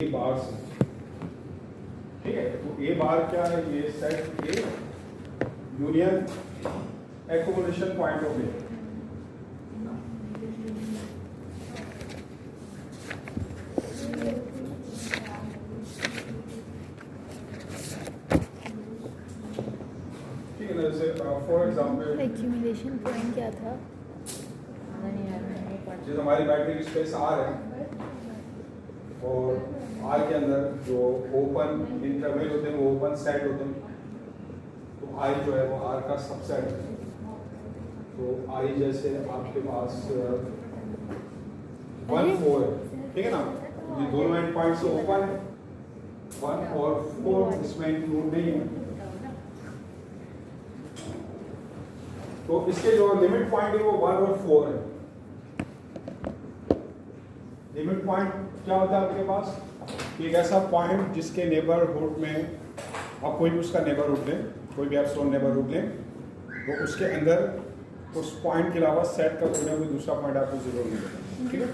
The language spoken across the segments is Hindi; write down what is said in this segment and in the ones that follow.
ए बार से, ठीक है। तो ए बार क्या है, ये set a union accumulation point of a. ठीक है, जैसे फॉर एग्जांपल एक्यूमुलेशन पॉइंट क्या था? जैसे हमारी बैटरी स्पेस आर है और आर के अंदर जो ओपन इंटरवल होते हैं वो ओपन सेट होते हैं, तो आई जो है वो आर का सबसेट है। तो आई जैसे आपके पास 1 4 है, ठीक है ना, ये दोनों एंड पॉइंट से ओपन है। 1 और 4 इसमें इंक्लूड नहीं है। तो इसके जो लिमिट पॉइंट है वो 1 और 4 है। लिमिट पॉइंट क्या होता है आपके पास, एक ऐसा पॉइंट जिसके नेबरहुड में आप कोई भी उसका नेबरहुड लें, कोई भी आप स्टोन नेबरहुड लें, तो उसके अंदर उस पॉइंट के अलावा सेट का कोई ना कोई दूसरा पॉइंट आपको जरूर मिलेगा, ठीक है।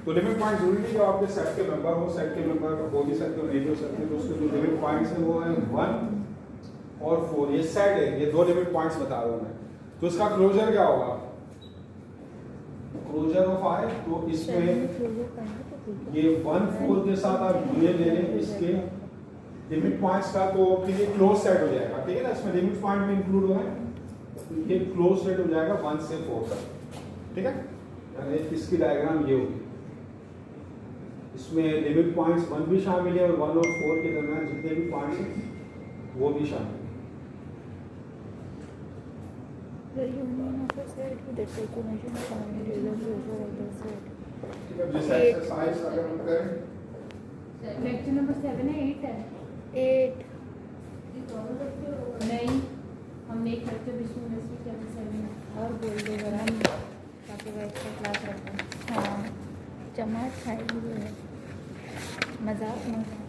तो लिमिट पॉइंट जरूरी नहीं कि आपके सेट के मेंबर हो, सेट के मेंबर हो भी सकते हो, नहीं हो सकते। तो उसके जो लिमिट पॉइंट्स हैं वो है 1 और 4, ये सेट है, ये दो लिमिट पॉइंट्स बता रहा हूँ मैं। तो इसका क्लोजर क्या होगा, क्लोजर ऑफ आई, तो इसमें ये 1 4 के साथ आप यूनियन ले लें इसके लिमिट पॉइंट्स का, तो फिर ये क्लोज सेट हो जाएगा, ठीक है ना। इसमें लिमिट पॉइंट भी इंक्लूड हो है, तो ये क्लोज सेट हो जाएगा 1 से 4 तक, ठीक है। यानी इसकी डायग्राम ये होगी, इसमें लिमिट पॉइंट्स 1 भी शामिल है और 1 और 4 के दरमियान जितने भी पॉइंट्स हैं वो भी शामिल है। The union of a set with its equation found is the closure of the set. ठीक है, जिस एक्सरसाइज अगर हम करें लेक्चर नंबर 7 है 8 है 8 नहीं, हमने एक लेक्चर बीच में मिस किया था 7 और बोल दो जरा, हम ताकि वो एक्स्ट्रा क्लास रखें। हाँ जमात खाएगी वो है, मजाक मजाक।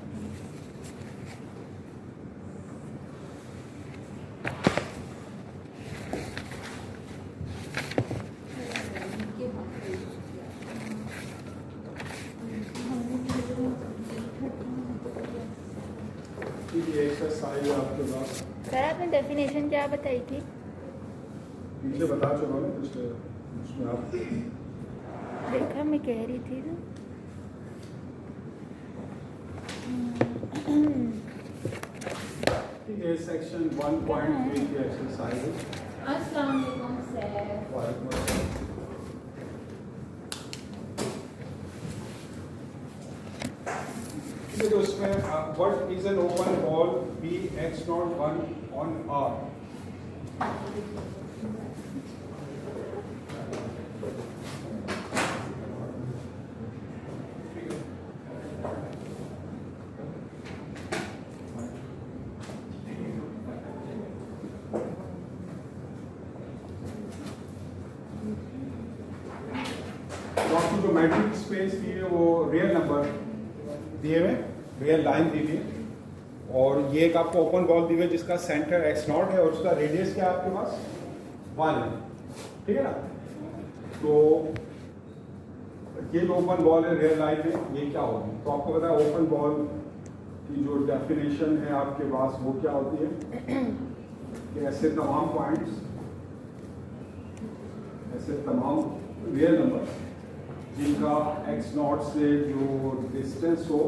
एक्सरसाइज आपके पास सर आपने डेफिनेशन क्या बताई थी? पीछे बता चुका ना, उसमें आप देखा मैं कह रही थी ना। ठीक है, सेक्शन 1.3 की एक्सरसाइज है। अस्सलाम वालेकुम सर। वालेकुम अस्सलाम। तो उसमें what is an open ball B X not 1 on R. आपकी जो मैट्रिक्स स्पेस दी है वो रियल नंबर दिए हुए, रियल लाइन दी हुई है, और ये एक आपको ओपन बॉल दी हुई है जिसका सेंटर x नॉट है और उसका रेडियस क्या है आपके पास 1 है, ठीक है ना। तो ये जो ओपन बॉल है रियल लाइन में, ये क्या होगी, तो आपको पता है ओपन बॉल की जो डेफिनेशन है आपके पास वो क्या होती है कि ऐसे तमाम पॉइंट्स, ऐसे तमाम रियल नंबर जिनका x नॉट से जो डिस्टेंस हो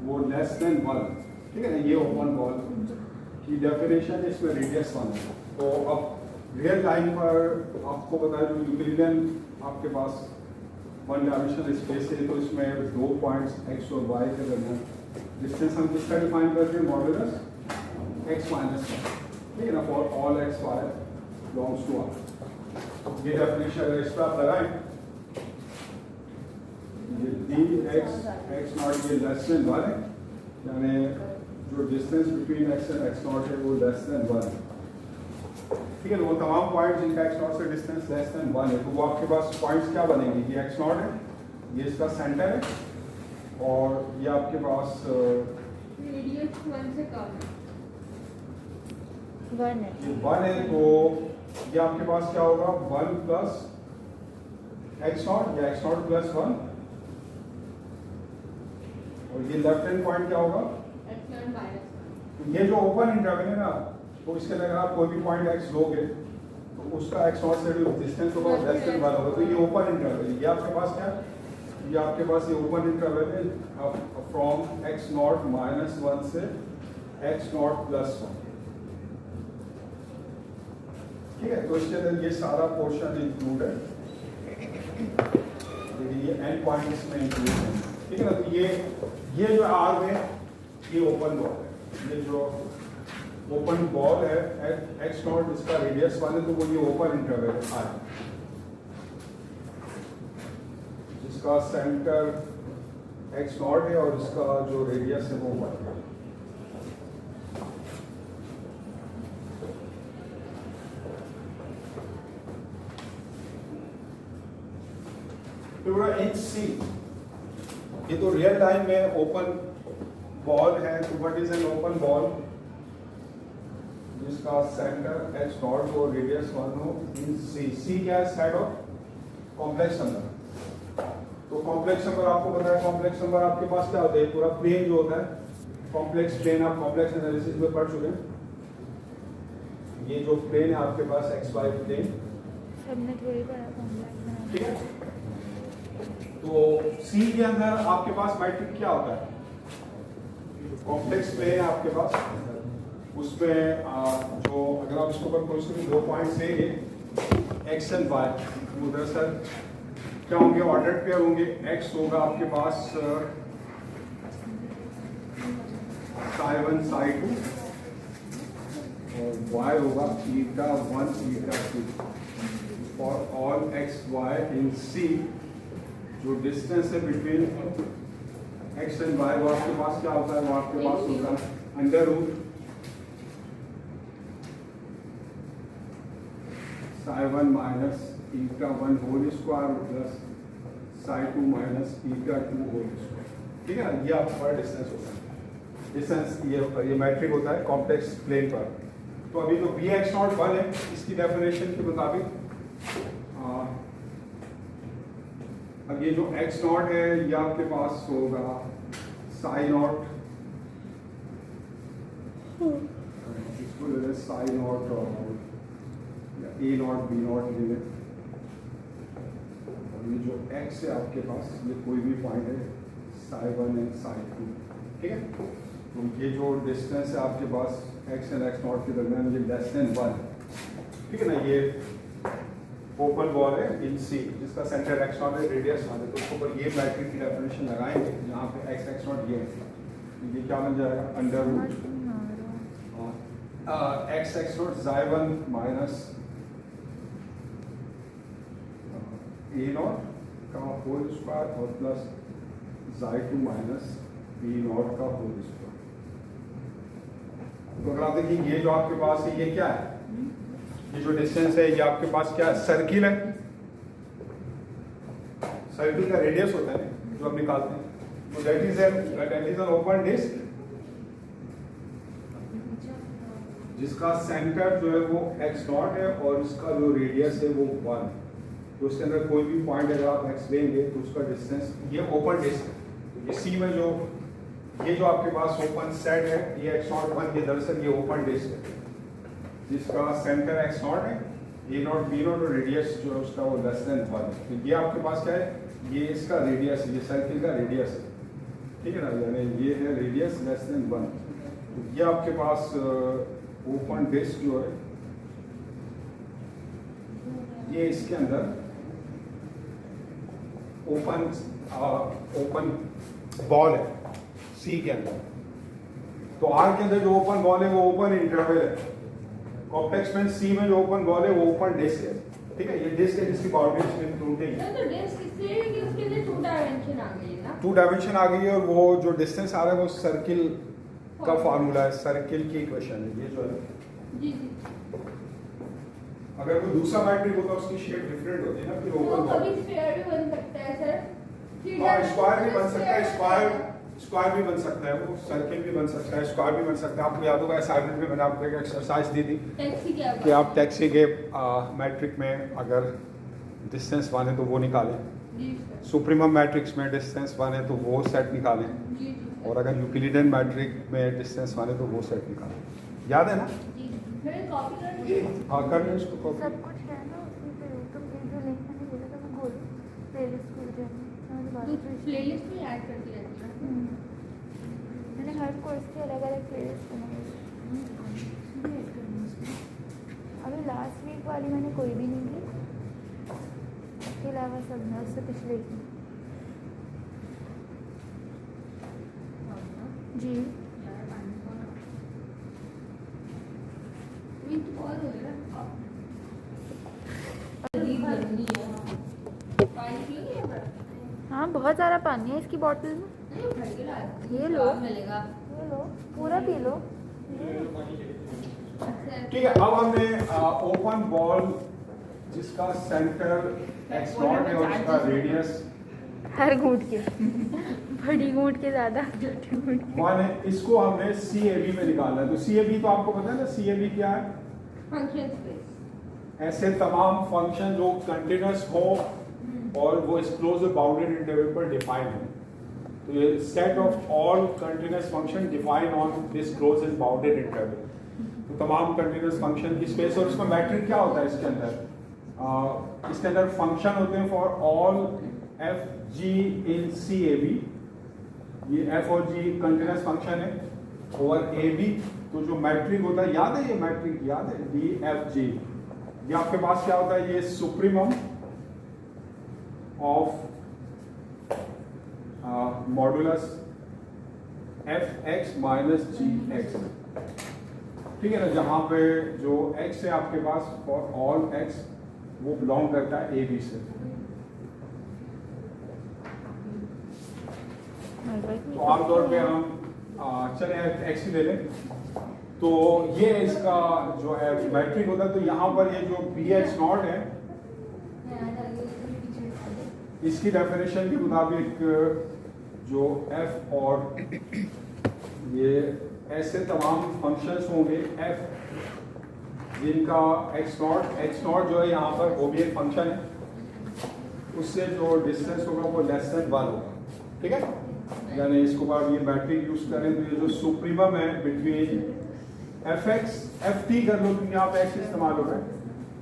वो लेस देन 1, ठीक है ना। ये ओपन बॉल की डेफिनेशन है, इसमें रेडियस 1 है। तो अब रियल लाइन पर आपको पता है जो यूक्लिडियन आपके पास 1 डायमेंशनल स्पेस है, तो इसमें दो पॉइंट्स x और y के दरमियान डिस्टेंस हम किसका डिफाइन करते हैं, मॉड्यूलस x माइनस 1, ठीक है ना, for all x y belongs to R। ये डेफिनेशन अगर इस पर आप लगाएं, ये डी एक्स नॉट ये लेस देन 1 है, यानी जो distance between x and x not है वो लेस देन 1 है, ठीक है। वो तमाम पॉइंट जिनका x नॉट से डिस्टेंस लेस देन 1 है, तो वो आपके पास पॉइंट्स क्या बनेंगे, ये x नॉट है, ये इसका सेंटर है, और ये आपके पास रेडियस 1 से कम है, 1 है, ये 1 है। तो ये आपके पास क्या होगा 1 प्लस एक्स नॉट या एक्स नॉट प्लस 1, और ये लेफ्ट हैंड पॉइंट क्या होगा? X not minus 1। ये जो ओपन इंटरवल है ना, तो इसके अंदर आप कोई भी पॉइंट एक्स लोगे तो उसका एक्स नॉट से जो डिस्टेंस होगा लेस देन 1 होगा। तो ये ओपन इंटरवल है। ये आपके पास क्या है? ये आपके पास ये ओपन इंटरवल है फ्रॉम एक्स नॉट माइनस 1 से एक्स नॉट प्लस 1। ठीक है, तो इसके अंदर ये सारा पोर्शन इंक्लूड है, ये एंड पॉइंट इसमें इंक्लूड है। ठीक है ना, तो ये जो आर में ये ओपन बॉल है, ये जो ओपन बॉल है एक्स नॉट, इसका रेडियस 1 है, तो वो ये ओपन इंटरवल है आर, जिसका सेंटर एक्स नॉट है और इसका जो रेडियस है वो 1 है। इन सी, ये तो रियल टाइम में ओपन बॉल है। तो what is an open ball? जिसका सेंटर एक्स नॉट हो, रेडियस 1 हो, इन सी। सी क्या है? Set of complex number. तो कॉम्प्लेक्स नंबर आपको पता है, कॉम्प्लेक्स नंबर आपके पास क्या होता है? पूरा प्लेन जो होता है, कॉम्प्लेक्स प्लेन आप कॉम्प्लेक्स एनालिसिस में पढ़ चुके हैं। ये जो प्लेन है आपके पास एक्स वाई प्लेन, सबने थोड़ी बड़ा कॉम्प्लेक्स। ठीक है। तो सी के अंदर आपके पास मैट्रिक क्या होता है? कॉम्प्लेक्स प्लेन है आपके पास, उसमें जो अगर आप इसको ऊपर कोई 2 पॉइंट्स लेंगे एक्स एंड वाई, वो दरअसल क्या होंगे? ऑर्डर्ड पेयर होंगे। एक्स होगा आपके पास psi1 psi2 और y होगा eta1 eta2 for all x y in C. जो डिस्टेंस है बिटवीन एक्स एंड वाई वो आपके पास क्या होता है? वो आपके पास होता है under root psi1 minus eta1 whole square plus psi2 minus eta2 whole square. ठीक है, ये आपका डिस्टेंस होता है। डिस्टेंस ये मैट्रिक होता है कॉम्प्लेक्स प्लेन पर। तो अभी जो बी एक्स नॉट 1 है, इसकी डेफिनेशन के मुताबिक अब ये जो x नॉट है ये आपके पास होगा साई नॉट, इसको ले साई नॉट और ए नॉट बी नॉट ले लें। और ये जो x है आपके पास, ये कोई भी पॉइंट है psi1 एंड psi2। ठीक है, तो ये जो डिस्टेंस है आपके पास x एंड x नॉट के दरमियान, ये लेस देन 1। ठीक है ना, ये ओपन बॉल है इन सी, जिसका सेंटर एक्स नॉट है, रेडियस 1 है। तो उसके ऊपर ये मैट्रिक की डेफिनेशन लगाएंगे, जहाँ पे एक्स एक्स नॉट ये है, ये क्या बन जाएगा? Under root X X not psi1 minus A not का होल स्क्वायर और plus psi2 minus B not का होल स्क्वायर। तो अगर आप देखिए ये जो आपके पास है ये क्या है? ये जो डिस्टेंस है ये आपके पास क्या है? सर्किल है। सर्किल का रेडियस होता है जो हम निकालते हैं, तो that is an open disc जिसका सेंटर जो है वो एक्स नॉट है और इसका जो रेडियस है वो 1। तो उसके अंदर कोई भी पॉइंट अगर आप एक्स लेंगे तो उसका डिस्टेंस, ये ओपन डिस्क है। ये सी में जो ये जो आपके पास ओपन सेट है, ये एक्स नॉट 1, ये दरअसल ये ओपन डिस्क है जिसका सेंटर एक्स नॉट है, ए नॉट बी नॉट और रेडियस जो है उसका वो लेस देन 1। तो ये आपके पास क्या है? ये इसका रेडियस है, ये सर्किल का रेडियस है। ठीक है ना, यानी ये है रेडियस लेस देन 1। तो ये आपके पास ओपन डिस्क जो है ये इसके अंदर ओपन बॉल है सी के अंदर। तो आर के अंदर जो ओपन बॉल है वो ओपन इंटरवल है। कॉम्प्लेक्स में सी में जो ओपन बॉल है वो ओपन डिस्क है। ठीक है, ये डिस्क है जिसकी बाउंड्रीज में टूटेगी। तो डिस्क इसलिए कि उसके लिए 2 डायमेंशन आ गई है ना, 2 डायमेंशन आ गई है, और वो जो डिस्टेंस आ रहा है वो सर्किल का फार्मूला है, सर्किल की इक्वेशन है ये जो है। जी जी। अगर कोई दूसरा मैट्रिक होता उसकी शेप डिफरेंट होती है ना, फिर तो ओपन कभी स्फीयर भी बन सकता है सर? स्क्वायर भी बन सकता है, स्क्वायर भी बन सकता है, वो सर्किल भी बन सकता है, स्क्वायर भी बन सकता है। आपको याद होगा असाइनमेंट में मैंने आपको एक एक्सरसाइज दी थी टैक्सी क्या कि आप टैक्सी के मैट्रिक में अगर डिस्टेंस 1 है तो वो निकालें, जी सर। सुप्रीमम मैट्रिक्स में डिस्टेंस 1 है तो वो सेट निकालें, जी जी और अगर यूक्लिडियन मैट्रिक्स में डिस्टेंस 1 है तो वो सेट निकालें। याद है ना? जी। फिर कॉपी कर लीजिए। हाँ कर लें इसको कॉपी। सब कुछ है ना उसमें पे तुम ये जो लिंक मैंने भेजा था मैं खोलूँ प्लेलिस्ट खुल जाएगी। तो प्लेलिस्ट में ऐड करती रहती है ना। मैंने हर कोर्स की अलग अलग प्लेलिस्ट बनाई है। अभी लास्ट वीक वाली मैंने कोई भी नहीं की, इसके अलावा सब है उससे पिछले की। जी हाँ बहुत सारा पानी है इसकी बॉटल में। ये लो मिलेगा। ये लो पूरा पी लो। ठीक है, अब हमने ओपन बॉल जिसका सेंटर एक्स नॉट है और उसका रेडियस हर घूट के बड़ी घूट के ज़्यादा छोटी घूट के। वन है, इसको हमने CAB में निकालना है। तो CAB तो आपको पता है ना, CAB क्या है? Function space. ऐसे तमाम फंक्शन जो कंटिन्यूस हो और वो इस क्लोज बाउंडेड इंटरवल पर डिफाइन है। तो ये set of all continuous function define on this close bounded interval. तो तमाम कंटिन्यूस फंक्शन की स्पेस, और इसमें मैट्रिक क्या होता है इसके अंदर? इसके अंदर फंक्शन होते हैं for all F G in CAB। ये एफ और जी कंटिन्यूस फंक्शन है ओवर AB। तो जो मैट्रिक होता है, याद है ये मैट्रिक, याद है DFG, ये आपके पास क्या होता है? ये supremum of modulus FX minus GX। ठीक है ना, जहां पे जो x है आपके पास फॉर ऑल x वो बिलोंग करता है AB से। तो आमतौर पे हम चले x ही ले लें। तो ये इसका जो है मैट्रिक होता है। तो यहाँ पर ये जो BH नॉट है, इसकी डेफिनेशन के मुताबिक जो f और ये ऐसे तमाम फंक्शंस होंगे f जिनका x नॉट जो है यहाँ पर वो भी एक फंक्शन है, उससे जो डिस्टेंस होगा वो लेस देन 1 होगा। ठीक है, यानी इसको बाद ये मैट्रिक यूज करें तो ये जो सुप्रीमम है बिटवीन fx ft कर लो, क्योंकि यहाँ पे x इस्तेमाल हो रहा है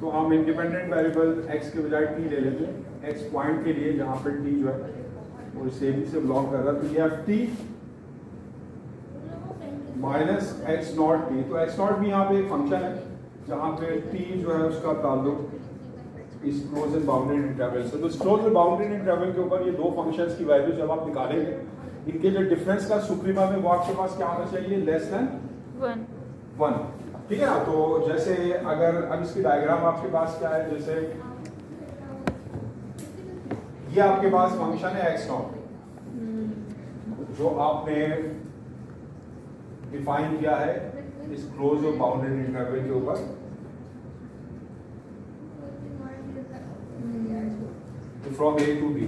तो हम इंडिपेंडेंट वेरिएबल x के बजाय t ले लेते हैं x पॉइंट के लिए, जहाँ पे t जो है वो इस AB से बिलोंग कर रहा है। तो ये ft minus x not T. तो एक्स नॉट भी यहाँ पे एक फंक्शन है जहाँ पे t जो है उसका ताल्लुक इस क्लोज एंड बाउंडेड इंटरवल से। तो इस क्लोज एंड बाउंडेड इंटरवल के ऊपर ये दो फंक्शंस की वैल्यू जब आप निकालेंगे, इनके जो डिफरेंस का सुप्रीमा में वो आपके पास क्या होना चाहिए? Less than 1। ठीक है ना। तो जैसे अगर अब इसकी डायग्राम आपके पास क्या है, जैसे ये आपके पास फंक्शन है एक्स नॉट जो आपने डिफाइन किया है इस क्लोज और बाउंडेड इंटरवल के ऊपर। From A to B।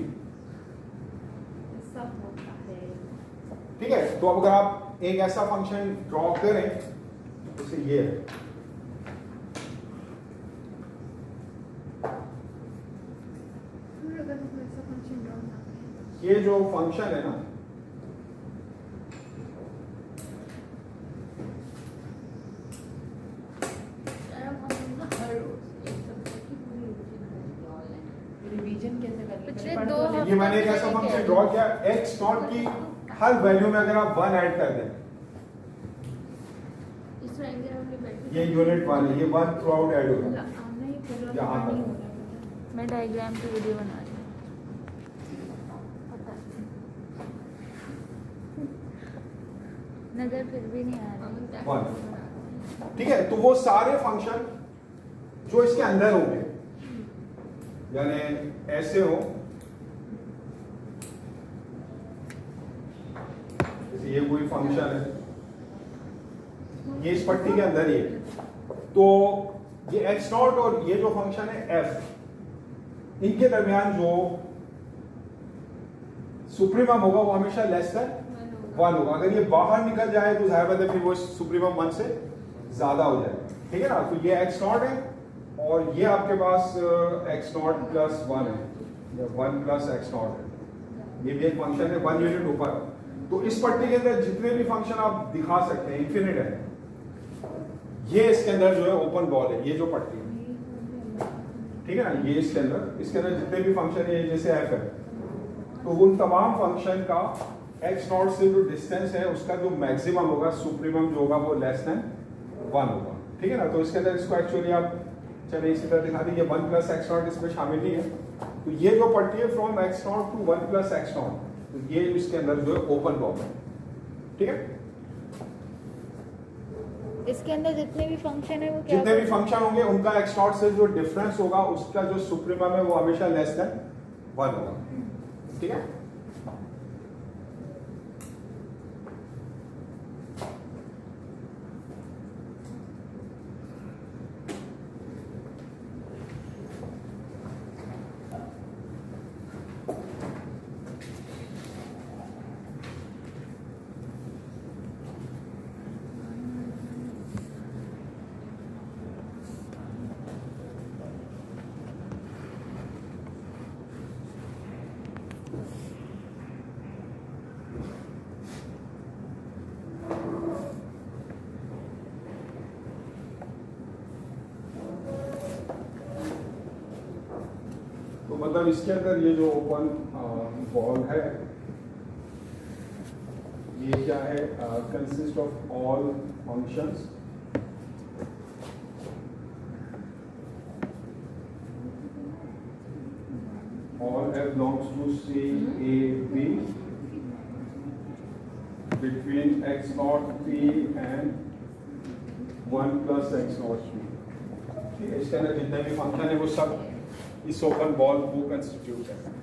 ठीक है, तो अब अगर आप एक ऐसा फंक्शन ड्रॉ करें जैसे ये है, ये जो फंक्शन है ना, रिवीजन कैसे कर पिछले 2 ये मैंने एक ऐसा फंक्शन ड्रॉ किया एक्स नॉट की हर वैल्यू में अगर आप 1 ऐड कर दें, ये यूनिट 1 है, ये 1 थ्रू आउट ऐड होगा यहाँ तक। मैं डायग्राम की वीडियो बना रही हूँ। नजर फिर भी नहीं आ रही। 1। ठीक है, तो वो सारे फंक्शन जो इसके अंदर होंगे, यानी ऐसे हो, जैसे ये कोई फंक्शन है, ये इस पट्टी के अंदर ही है, तो ये एक्स नॉट और ये जो फंक्शन है एफ, इनके दरमियान जो सुप्रीमम होगा वो हमेशा लेस देन 1 होगा। अगर ये बाहर निकल जाए तो जाहिर बात है फिर वो सुप्रीमम 1 से ज्यादा हो जाएगा। ठीक है ना। तो ये एक्स नॉट है और ये आपके पास x नॉट प्लस 1 है, या 1 प्लस x नॉट है, ये भी एक फंक्शन है 1 यूनिट ऊपर। तो इस पट्टी के अंदर जितने भी फंक्शन आप दिखा सकते हैं इन्फिनिट है। ये इसके अंदर जो है ओपन बॉल है, ये जो पट्टी है, ठीक है ना, ये इसके अंदर जितने भी फंक्शन है जैसे f है, तो उन तमाम फंक्शन का x नॉट से जो डिस्टेंस है उसका जो मैक्सिमम होगा, सुप्रीमम जो होगा वो लेस देन 1 होगा, ठीक है ना। तो इसके अंदर इसको एक्चुअली आप चलिए इसी तरह दिखा दीजिए, 1 प्लस x नॉट इसमें शामिल नहीं है। तो ये जो पट्टी है from x not to 1 plus x not, तो ये इसके अंदर जो है ओपन बॉल है, ठीक है। इसके अंदर जितने भी फंक्शन है वो क्या जितने भी फंक्शन होंगे उनका x नॉट से जो डिफरेंस होगा उसका जो सुप्रीमम है वो हमेशा लेस देन 1 होगा, ठीक है। तो मतलब इसके अंदर ये जो ओपन बॉल है ये क्या है, consist of all functions all f belongs to C A B between x naught P and 1 plus x naught P, ठीक है। इसके अंदर जितने भी फंक्शन है वो सब इस ओपन बॉल को कंस्टिट्यूट है।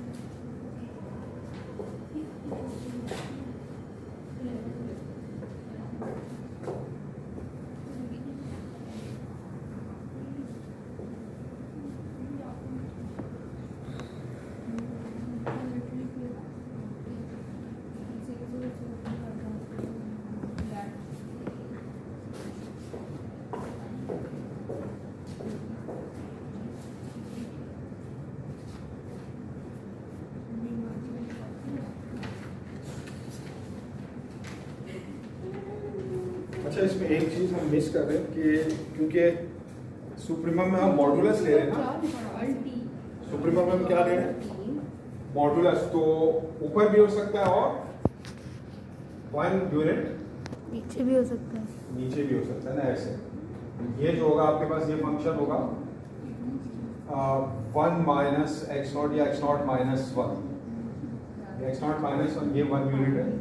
अच्छा, इसमें एक चीज हम मिस कर रहे हैं कि क्योंकि सुप्रीमम में हम मॉडुलस ले रहे हैं ना, सुप्रीमम में हम क्या ले रहे हैं, मॉडुलस। तो ऊपर भी हो सकता है और 1 यूनिट नीचे भी हो सकता है, नीचे भी हो सकता है ना, ऐसे। ये जो होगा आपके पास ये फंक्शन होगा 1 माइनस एक्स नॉट या x not minus 1, x not minus 1 ये 1 यूनिट है,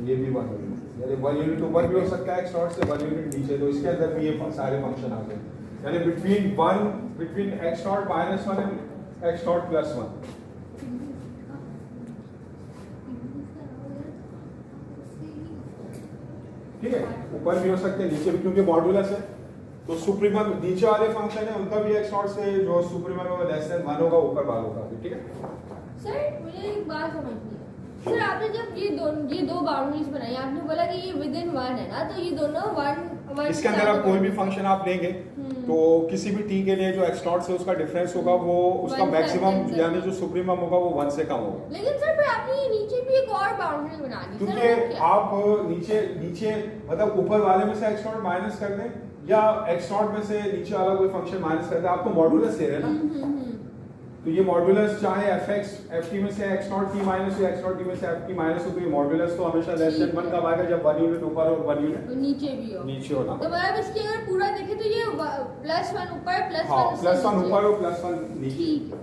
ये भी 1 यूनिट, यानी 1 यूनिट ऊपर भी हो सकता है एक्स नॉट से, 1 यूनिट नीचे, तो इसके अंदर भी ये सारे फंक्शन आ गए, यानी between x not minus 1 and x not plus 1। ठीक है, ऊपर भी हो सकते हैं नीचे भी, क्योंकि मॉडुलस है। तो सुप्रीमम नीचे वाले फंक्शन है उनका भी एक्स नॉट से जो सुप्रीमम है वो लेस देन 1 होगा, ऊपर वालों का भी, ठीक है। सर मुझे एक बात समझनी है, सर आपने जब ये दो बाउंड्रीज बनाई, आपने बोला कि ये विद इन 1 है ना, तो ये दोनों 1 इसके अंदर आप कोई भी फंक्शन आप लेंगे तो किसी भी टी के लिए जो एक्स नॉट से उसका डिफरेंस होगा वो उसका मैक्सिमम यानी जो सुप्रीमम होगा वो 1 से कम होगा। लेकिन सर फिर आपने ये नीचे भी एक और बाउंड्री बना दी, क्योंकि आप नीचे मतलब ऊपर वाले में से एक्स नॉट माइनस कर दें या एक्स नॉट में से नीचे वाला कोई फंक्शन माइनस कर दें, आप तो मॉडुलस ले रहे हैं ना। तो ये मॉडुलस चाहे एफ टी में से एक्स नॉट टी माइनस हो, एक्स नॉट टी में से एफ टी माइनस हो, तो ये मॉडुलस तो हमेशा लेस देन 1 कब आएगा, जब 1 यूनिट ऊपर और 1 यूनिट नीचे होना। तो मतलब इसकी अगर पूरा देखें तो ये +1 ऊपर +1 ऊपर और +1 नीचे। ठीक है।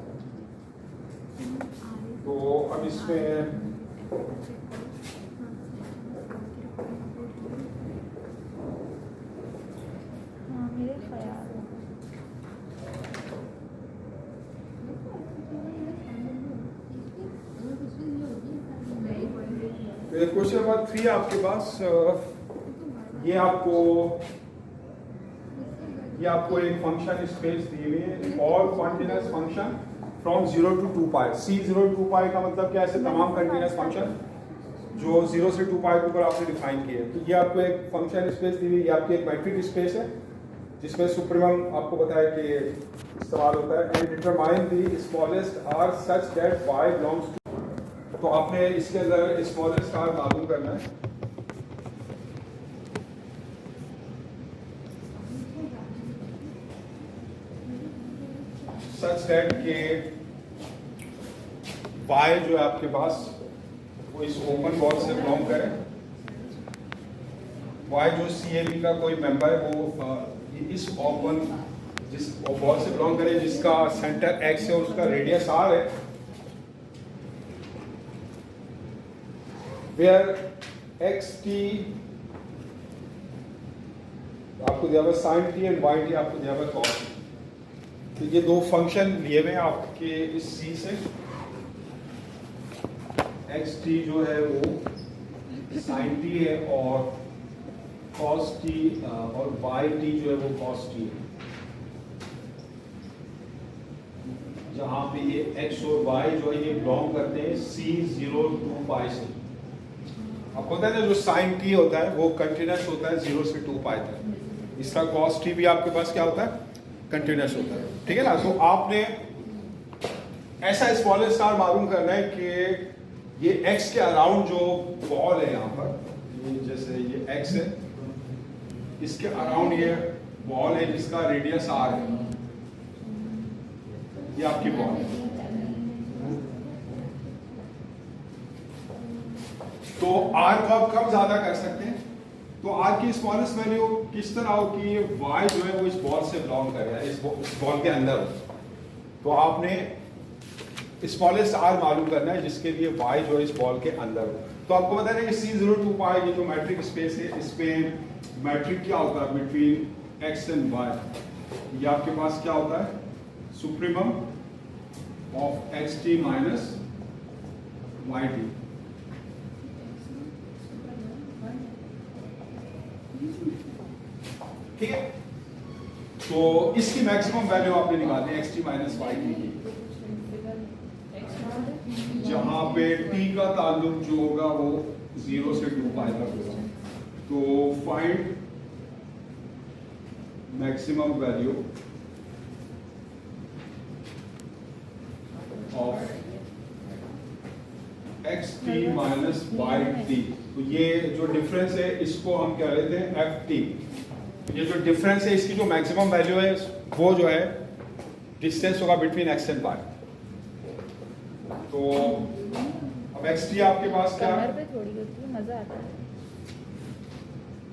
तो अब इसमें मेरे ख्याल क्वेश्चन नंबर 3 आपके पास, ये आपको एक फंक्शन स्पेस दी हुई है, all continuous function from 0 to 2 pi. C 0 to 2 पाई का मतलब क्या है, ऐसे तमाम कंटीन्यूअस फंक्शन जो 0 से 2 पाई के ऊपर आपने डिफाइन किया है। तो ये आपको एक फंक्शन स्पेस दी हुई, ये आपकी एक मैट्रिक स्पेस है जिसमें सुप्रीमम आपको बताया कि इस्तेमाल होता है। And determine the smallest R such that y belongs to, तो आपने इसके अंदर स्मॉलेस्ट आर मालूम करना है। सच दैट के y जो है आपके पास वो इस ओपन बॉल से बिलोंग करे। y जो CAB का कोई मेंबर है वो इस ओपन जिस बॉल से बिलोंग करे जिसका सेंटर x है और उसका रेडियस r है, वेयर xt आपको दिया हुआ sin t and y t आपको दिया हुआ cos t। तो ये दो फंक्शन लिए हुए हैं आपके इस C से। xt जो है वो sin t है और cos t और y t जो है वो cos t है। जहां पे ये x और y जो है ये बिलोंग करते हैं C0 to पाई से। आपको पता है ना जो sin t होता है वो कंटिन्यूस होता है 0 से 2 पाई तक। इसका cos t भी आपके पास क्या होता है, कंटिन्यूस होता है, ठीक है ना। तो आपने ऐसा स्मॉलेस्ट आर मालूम करना है कि ये x के अराउंड जो बॉल है यहाँ पर, ये जैसे ये x है, इसके अराउंड ये बॉल है जिसका रेडियस r है, ये आपकी बॉल है। तो r को आप कब ज्यादा कर सकते हैं, तो r की स्मॉलेस्ट वैल्यू किस तरह हो कि y जो है वो इस बॉल से बिलोंग करे, इस बॉल के अंदर हो। तो आपने स्मॉलेस्ट r मालूम करना है जिसके लिए y जो है इस बॉल के अंदर हो। तो आपको पता है कि C0 to पाई ये जो मैट्रिक स्पेस है इसमें मैट्रिक क्या होता है बिटवीन x एंड y, ये आपके पास क्या होता है, supremum of xt minus yt। ठीक है, तो इसकी मैक्सिमम वैल्यू आपने निकालनी है xt माइनस वाई टी की, जहां पे t का ताल्लुक जो होगा वो 0 से 2 पाई तक होगा। तो find maximum value of xt minus Y T. तो ये जो डिफरेंस है इसको हम क्या लेते हैं ft। ये जो डिफरेंस है इसकी जो मैक्सिमम वैल्यू है वो जो है डिस्टेंस होगा बिटवीन x एंड y। तो अब xt आपके पास क्या है, पे थोड़ी होती है, मजा आता है।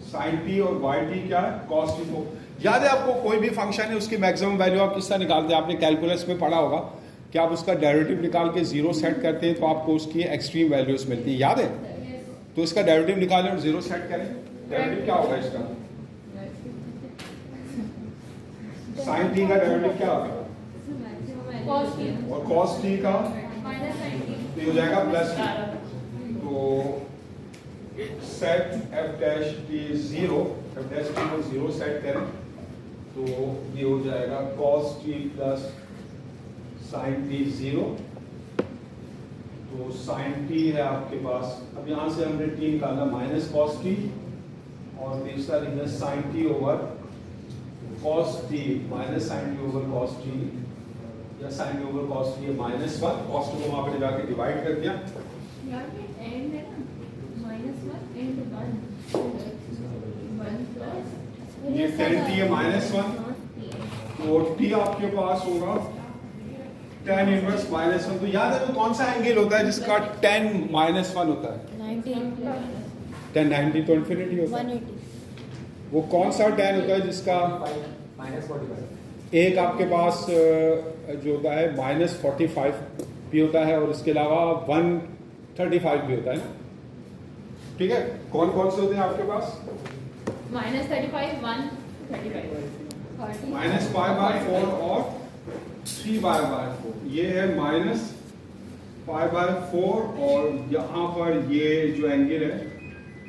sin t और yt क्या है, cos t। को याद है आपको कोई भी फंक्शन है उसकी मैक्सिमम वैल्यू आप किस तरह निकालते हैं, आपने कैलकुलस में पढ़ा होगा कि आप उसका डेरिवेटिव निकाल के 0 सेट करते हैं तो आपको उसकी एक्सट्रीम वैल्यूज मिलती है, याद है। तो इसका डेरिवेटिव निकालें और 0 सेट करें, डेरिवेटिव क्या होगा इसका, sin t का डेरिवेटिव क्या होगा और cos t का तो हो जाएगा प्लस t। तो set f dash t 0, f dash t को 0 सेट करें तो ये हो जाएगा cos t plus sin t 0। तो sin t है आपके पास, अब यहाँ से हमने t निकालना माइनस cos t और तीसरा लिखना sin t over cos t minus sin t over cos t या sin t over cos t minus 1, cos t को वहाँ पे जाके डिवाइड कर दिया। ये tan t है माइनस 1, तो t आपके पास होगा tan इनवर्स माइनस 1। तो याद है वो कौन सा एंगल होता है जिसका tan माइनस 1 होता है, tan 90 तो इन्फिनिटी होता है। वो कौन सा tan होता है जिसका एक आपके पास जो होता है माइनस 45 भी होता है और इसके अलावा 135 भी होता है ना, ठीक है। कौन कौन से होते हैं आपके पास, -35 माइनस π/4 और 3π/4। ये है माइनस π/4 और यहाँ पर ये जो एंगल है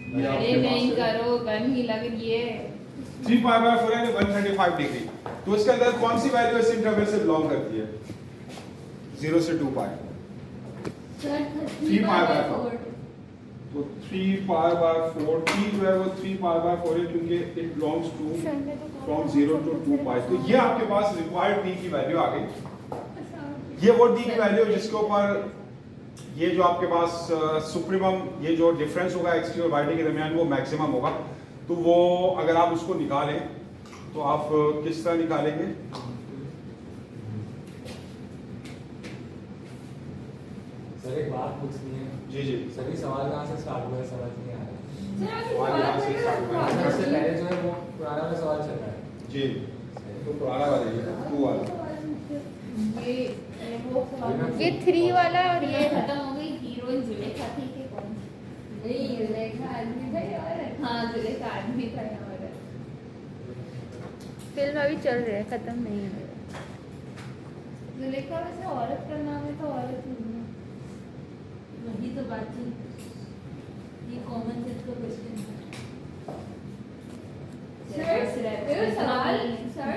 ये आपके नहीं पास है करो, गन ही लग रही है। 3π/4 यानी 135 डिग्री। तो इसके अंदर कौन सी वैल्यू इस इंटरवल से बिलोंग करती है, 0 से 2 पाई, 3π/4। तो 3π/4 t जो है वो 3π/4 है क्योंकि it belongs to from 0 to 2π। तो ये आपके पास रिक्वायर्ड t की वैल्यू आ गई। ये वो t की वैल्यू जिसके ऊपर ये जो आपके पास सुप्रीमम ये जो डिफरेंस होगा x t और y t के दरमियान वो मैक्सिमम होगा। तो वो अगर आप उसको निकालें तो आप किस तरह निकालेंगे? सर एक बात पूछनी है। जी जी सर ये सवाल कहाँ से स्टार्ट हुआ है समझ नहीं आ रहा है। सवाल यहाँ से start हुआ है। सबसे पहले जो है वो पुराना वाला सवाल चल रहा है। जी तो पुराना वाला ये 2 वाला ये 3 वाला और ये खत्म हो गई। हीरोइन जुलेखा थी कि कौन? नहीं जुलेखा आदमी था और हाँ जुलेखा आदमी था और फिल्म अभी चल रही है, खत्म नहीं है। जुलेखा वैसे औरत का नाम है तो औरत ही है। वही तो बात थी। ये कॉमन सेंस का क्वेश्चन है।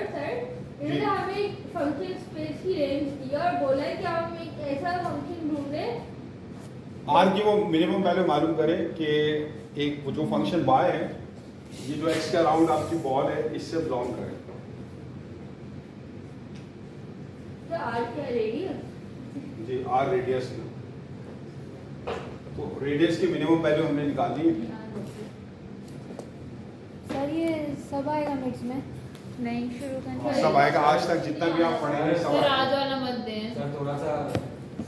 सर इन्होंने हमें एक फंक्शन स्पेस की रेंज दी और बोला है कि हम एक ऐसा फंक्शन ढूंढे r की वो मिनिमम वैल्यू मालूम करें कि एक वो जो फंक्शन y है ये जो x के अराउंड आपकी बॉल है इससे बिलोंग करे। तो आर क्या रेडियस? जी r रेडियस में तो रेडियस की मिनिमम वैल्यू हमने निकाल दी है। सर ये सब आएगा मिक्स में? नहीं, शुरू करना सब आएगा आज तक जितना भी आप पढ़ेंगे सब सर आएगा। आज वाला मत दें। सर थोड़ा सा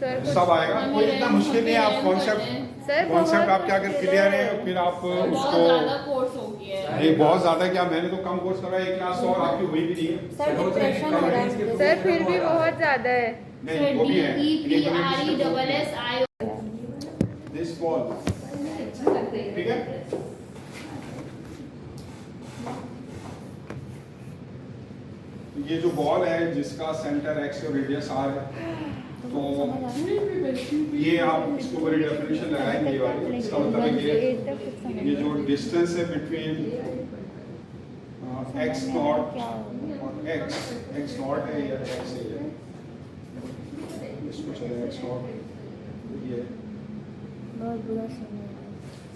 सर सब आएगा, कोई इतना मुश्किल नहीं है। आप कॉन्सेप्ट सर कॉन्सेप्ट आपके अगर क्लियर है फिर आप बहुत उसको ज्यादा कोर्स हो गया है। नहीं बहुत ज्यादा क्या, मैंने तो कम कोर्स करा, एक क्लास और आपकी हुई भी नहीं है। सर डिप्रेशन हो रहा है। सर फिर भी बहुत ज्यादा है। नहीं वो भी है DEPRESSI दिस बॉल, ठीक है। ये जो बॉल है जिसका सेंटर x और रेडियस r है, तो ये आप इसको बड़ी डेफिनेशन लगाएंगे ये वाली। इसका मतलब है ये जो डिस्टेंस है बिटवीन x नॉट और x नॉट है या x है, इसको चले x नॉट ये बहुत बुरा समय है।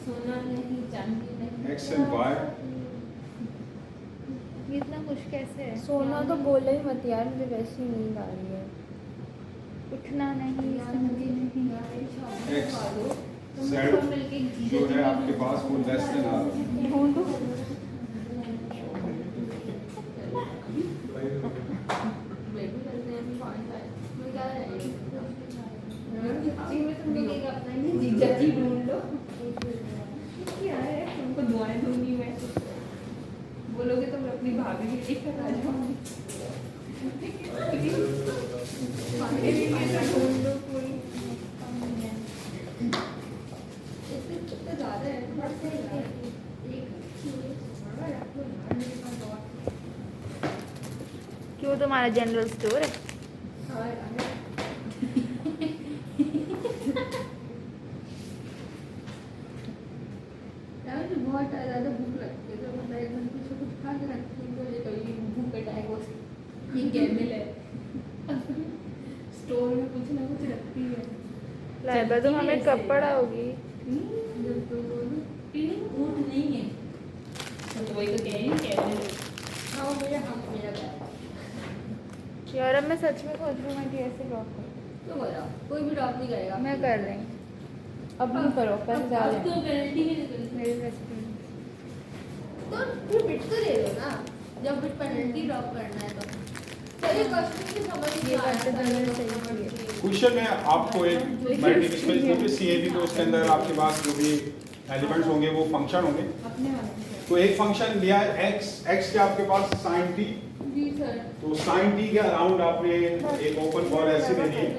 सोना नहीं चांदी नहीं x and y। ये इतना मुश्किल कैसे है? सोना तो बोले ही मत यार, मुझे वैसी नींद आ रही है। उठना नहीं, समझी नहीं। x z जो है आपके पास वो लेस देन r। ढूंढो। जीजा जी ढूंढ लो। क्या है तुमको दुआएं दूंगी मैं। बोलोगे तो मैं अपनी भाभी के लिए करा जाऊंगी। ढूंढ लो कोई। इससे ज्यादा है। क्यों, तुम्हारा जनरल स्टोर है? बहुत ज़्यादा भूख लगती है तो मतलब एक घंटे से कुछ खा के रखती हूँ तो ये कभी भूख कटाएगा ये कैमिल है स्टोर में कुछ ना कुछ रखती है। लाइबा तो हमें कब पढ़ाओगी? ऊँट नहीं है तो वही तो कह रही हूँ कैमिल है। हाँ वो मेरा बैग। यार अब मैं सच में सोच रही हूँ मैं कैसे ड्रॉप करूँ। तो बोला कोई भी ड्रॉप नहीं करेगा। मैं कर रही हूँ। अब नहीं करो, पैसे ज्यादा अब हैं। तो पेनल्टी भी निकली। मेरे रेस्टोरेंट तो फिर बिट तो दे दो ना जब बिट पेनल्टी ड्रॉप करना है तो। चलिए क्वेश्चन की समझ नहीं ये आ बात तो रहा दोनों है। सही है। क्वेश्चन में आपको एक मल्टीपल स्पेस दी थी CAB, तो उसके अंदर आपके पास जो भी एलिमेंट्स होंगे वो फंक्शन होंगे। अपने वाले से। तो एक फंक्शन लिया है x के आपके पास sin t, जी सर। तो sin t के अराउंड आपने एक ओपन बॉल ऐसी लेनी है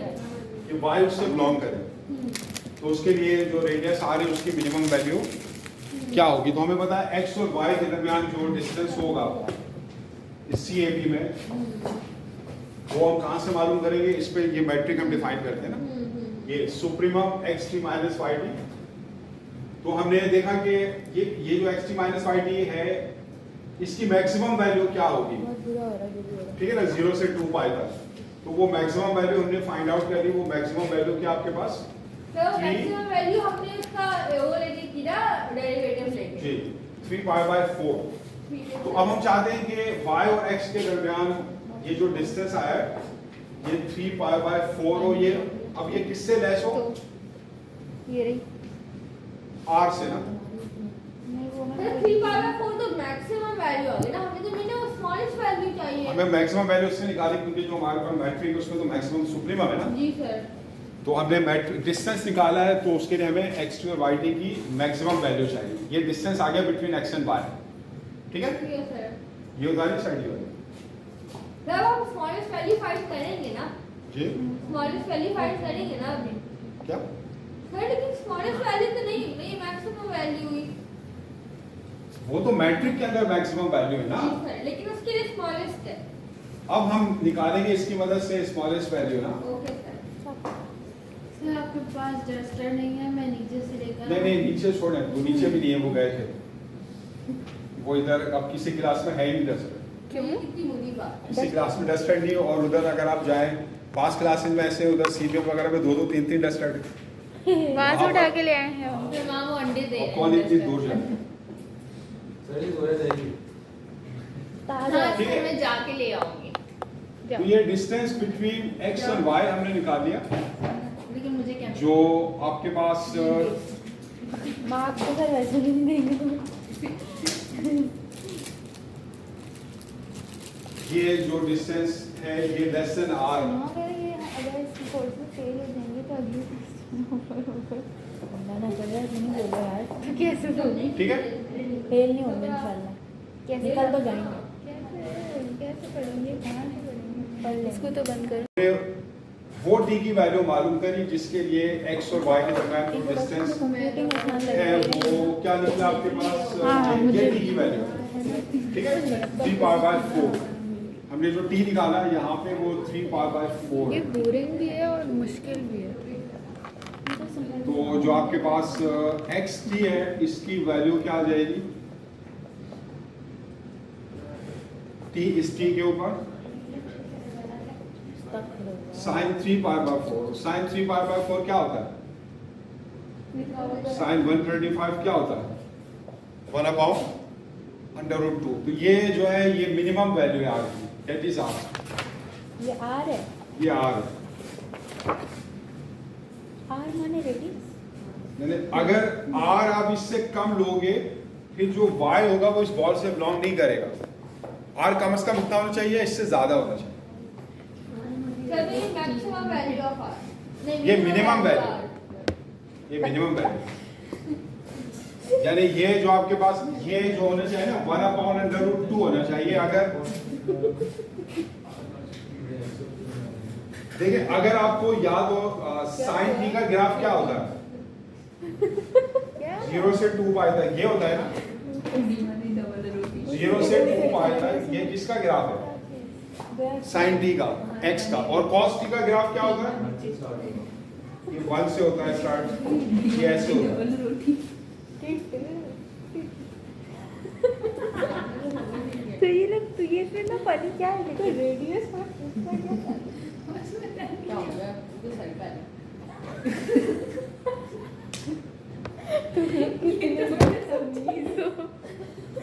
कि y उससे बिलोंग करे। तो उसके लिए जो रेडियस आ रही है उसकी मिनिमम वैल्यू क्या होगी? तो हमें पता है x और y के दरमियान जो डिस्टेंस होगा इस CAB में वो हम कहाँ से मालूम करेंगे? इस पे ये मैट्रिक हम डिफाइन करते हैं ना, ये सुप्रीमम xt माइनस yt। तो हमने देखा कि ये जो xt माइनस yt है इसकी मैक्सिमम वैल्यू क्या होगी? बहुत बुरा हो रहा है, जो भी हो रहा है। ठीक है ना, 0 से 2 पाई तक। तो वो मैक्सिमम वैल्यू हमने फाइंड आउट कर ली। वो मैक्सिमम वैल्यू क्या आपके पास तो मैक्सिमम वैल्यू हमने इसका वो लेके किया डेरिवेटिव लेके जी 3π/4। तो अब हम चाहते हैं कि y और x के दरमियान ये जो डिस्टेंस आया है ये 3π/4 हो। ये अब ये किससे लेस हो? ये रही r से ना। नहीं वो मैं 3π/4 तो मैक्सिमम वैल्यू आ गई ना, हमें तो मिनिमम स्मॉलेस्ट वैल्यू चाहिए। हमें मैक्सिमम वैल्यू उससे निकाली क्योंकि जो हमारे पास मैट्रिक है उसमें तो मैक्सिमम सुप्रीमम है ना। जी सर। तो हमने मैट्रिक डिस्टेंस निकाला है तो उसके लिए हमें x2 और y2 की मैक्सिमम वैल्यू चाहिए। ये डिस्टेंस आ गया बिटवीन x एंड y, ठीक है? ठीक है सर। ये होता है साइड वाली जब हम स्मॉलेस्ट वैल्यू फाइंड करेंगे ना, जी स्मॉलेस्ट वैल्यू फाइंड करेंगे ना अभी क्या सर, लेकिन स्मॉलेस्ट वैल्यू तो नहीं मैक्सिमम वैल्यू हुई। वो तो मैट्रिक के अंदर मैक्सिमम वैल्यू है ना। जी सर, लेकिन उसके लिए स्मॉलेस्ट है। अब हम निकालेंगे इसकी मदद से स्मॉलेस्ट वैल्यू ना। Okay sir. सर आपके पास डस्टर नहीं है, मैं नीचे से लेकर नहीं नहीं नीचे छोड़े, वो नीचे भी नहीं है, वो गए थे। वो इधर अब किसी क्लास में है ही नहीं डस्टर। क्यों? कितनी बुरी बात। किसी क्लास में डस्टर नहीं है और उधर अगर आप जाएं पास क्लासेस में ऐसे उधर सीबीएम वगैरह में 2-2 3-3 डस्टर वहां से उठा के ले आए हैं हम। फिर मां वो अंडे दे रहे हैं। कौन इतनी दूर जाए। सर ये दूर जाएगी। हाँ ठीक है। सर, मैं जाके ले आऊंगी। तो ये डिस्टेंस बिटवीन x और y हमने निकाल दिया। लेकिन मुझे क्या जो आपके पास मार्क्स तो सर वैसे भी नहीं देंगे। ये जो डिस्टेंस है ये लेस देन r। अगर ये अगर इस कोर्स में फेल हो जाएंगे तो अगली ना कर रहा है नहीं बोल रहा यार तो कैसे होगी? ठीक है। फेल नहीं होंगे इंशाल्लाह। कैसे कल तो जाएंगे। कैसे पढ़ेंगे? कहाँ से पढ़ेंगे? पढ़ लेंगे। इसको तो बंद करो। वो t की वैल्यू मालूम करी जिसके लिए x और y के दरमियान जो डिस्टेंस कंप्यूटिंग आसान लग है रही है। वो क्या निकला आपके पास? हाँ, ये मुझे t की वैल्यू ठीक है 3π/4। हमने जो t निकाला यहाँ पे वो 3π/4 ये है। बोरिंग भी है और मुश्किल भी है। तो जो आपके पास xt है इसकी वैल्यू क्या आ जाएगी? t इस t के ऊपर sin 3π/4। sin 3π/4 क्या होता है? sin 125 क्या होता है? 1/√2। तो ये जो है ये मिनिमम वैल्यू है r की, दैट इज r। ये आर है। ये r है। आर माने रेडियस। यानी अगर r आप इससे कम लोगे फिर जो y होगा वो इस बॉल से बिलोंग नहीं करेगा। r कम से कम इतना होना चाहिए, इससे ज्यादा होना चाहिए। सर ये मैक्सिमम वैल्यू ऑफ आर। ये मिनिमम वैल्यू, ये मिनिमम वैल्यू यानी ये जो आपके पास ये जो होना चाहिए ना 1/√2 होना चाहिए। अगर देखिए अगर आपको याद हो साइन t का ग्राफ क्या होता है? 0 से 2π तक ये होता है ना। 0 से 2π तक ये किसका ग्राफ है? साइन t का, x का। और cos t का ग्राफ क्या होता है? ये 1 से होता है स्टार्ट, ये ऐसे होता है। तो ये लोग तो ये फिर ना फनी क्या है देखो रेडियस और इसका क्या क्या हो गया? तो सही पे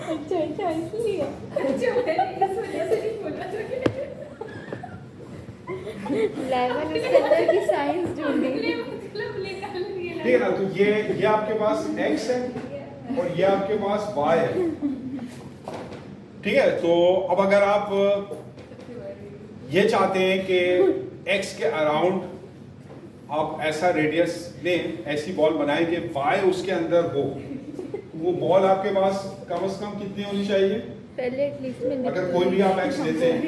अच्छा अच्छा इसलिए अच्छा मैंने इस वजह से नहीं बोला था कि लेवल उसके अंदर की साइंस जोड़ी मतलब निकाल लिए ठीक है ना। तो ये आपके पास x है और ये आपके पास y है। ठीक है। तो अब अगर आप ये चाहते हैं कि x के अराउंड आप ऐसा रेडियस लें, ऐसी बॉल बनाएं कि y उसके अंदर हो, वो बॉल आपके पास कम से कम कितनी होनी चाहिए? पहले एटलीस्ट में अगर कोई भी आप x लेते हैं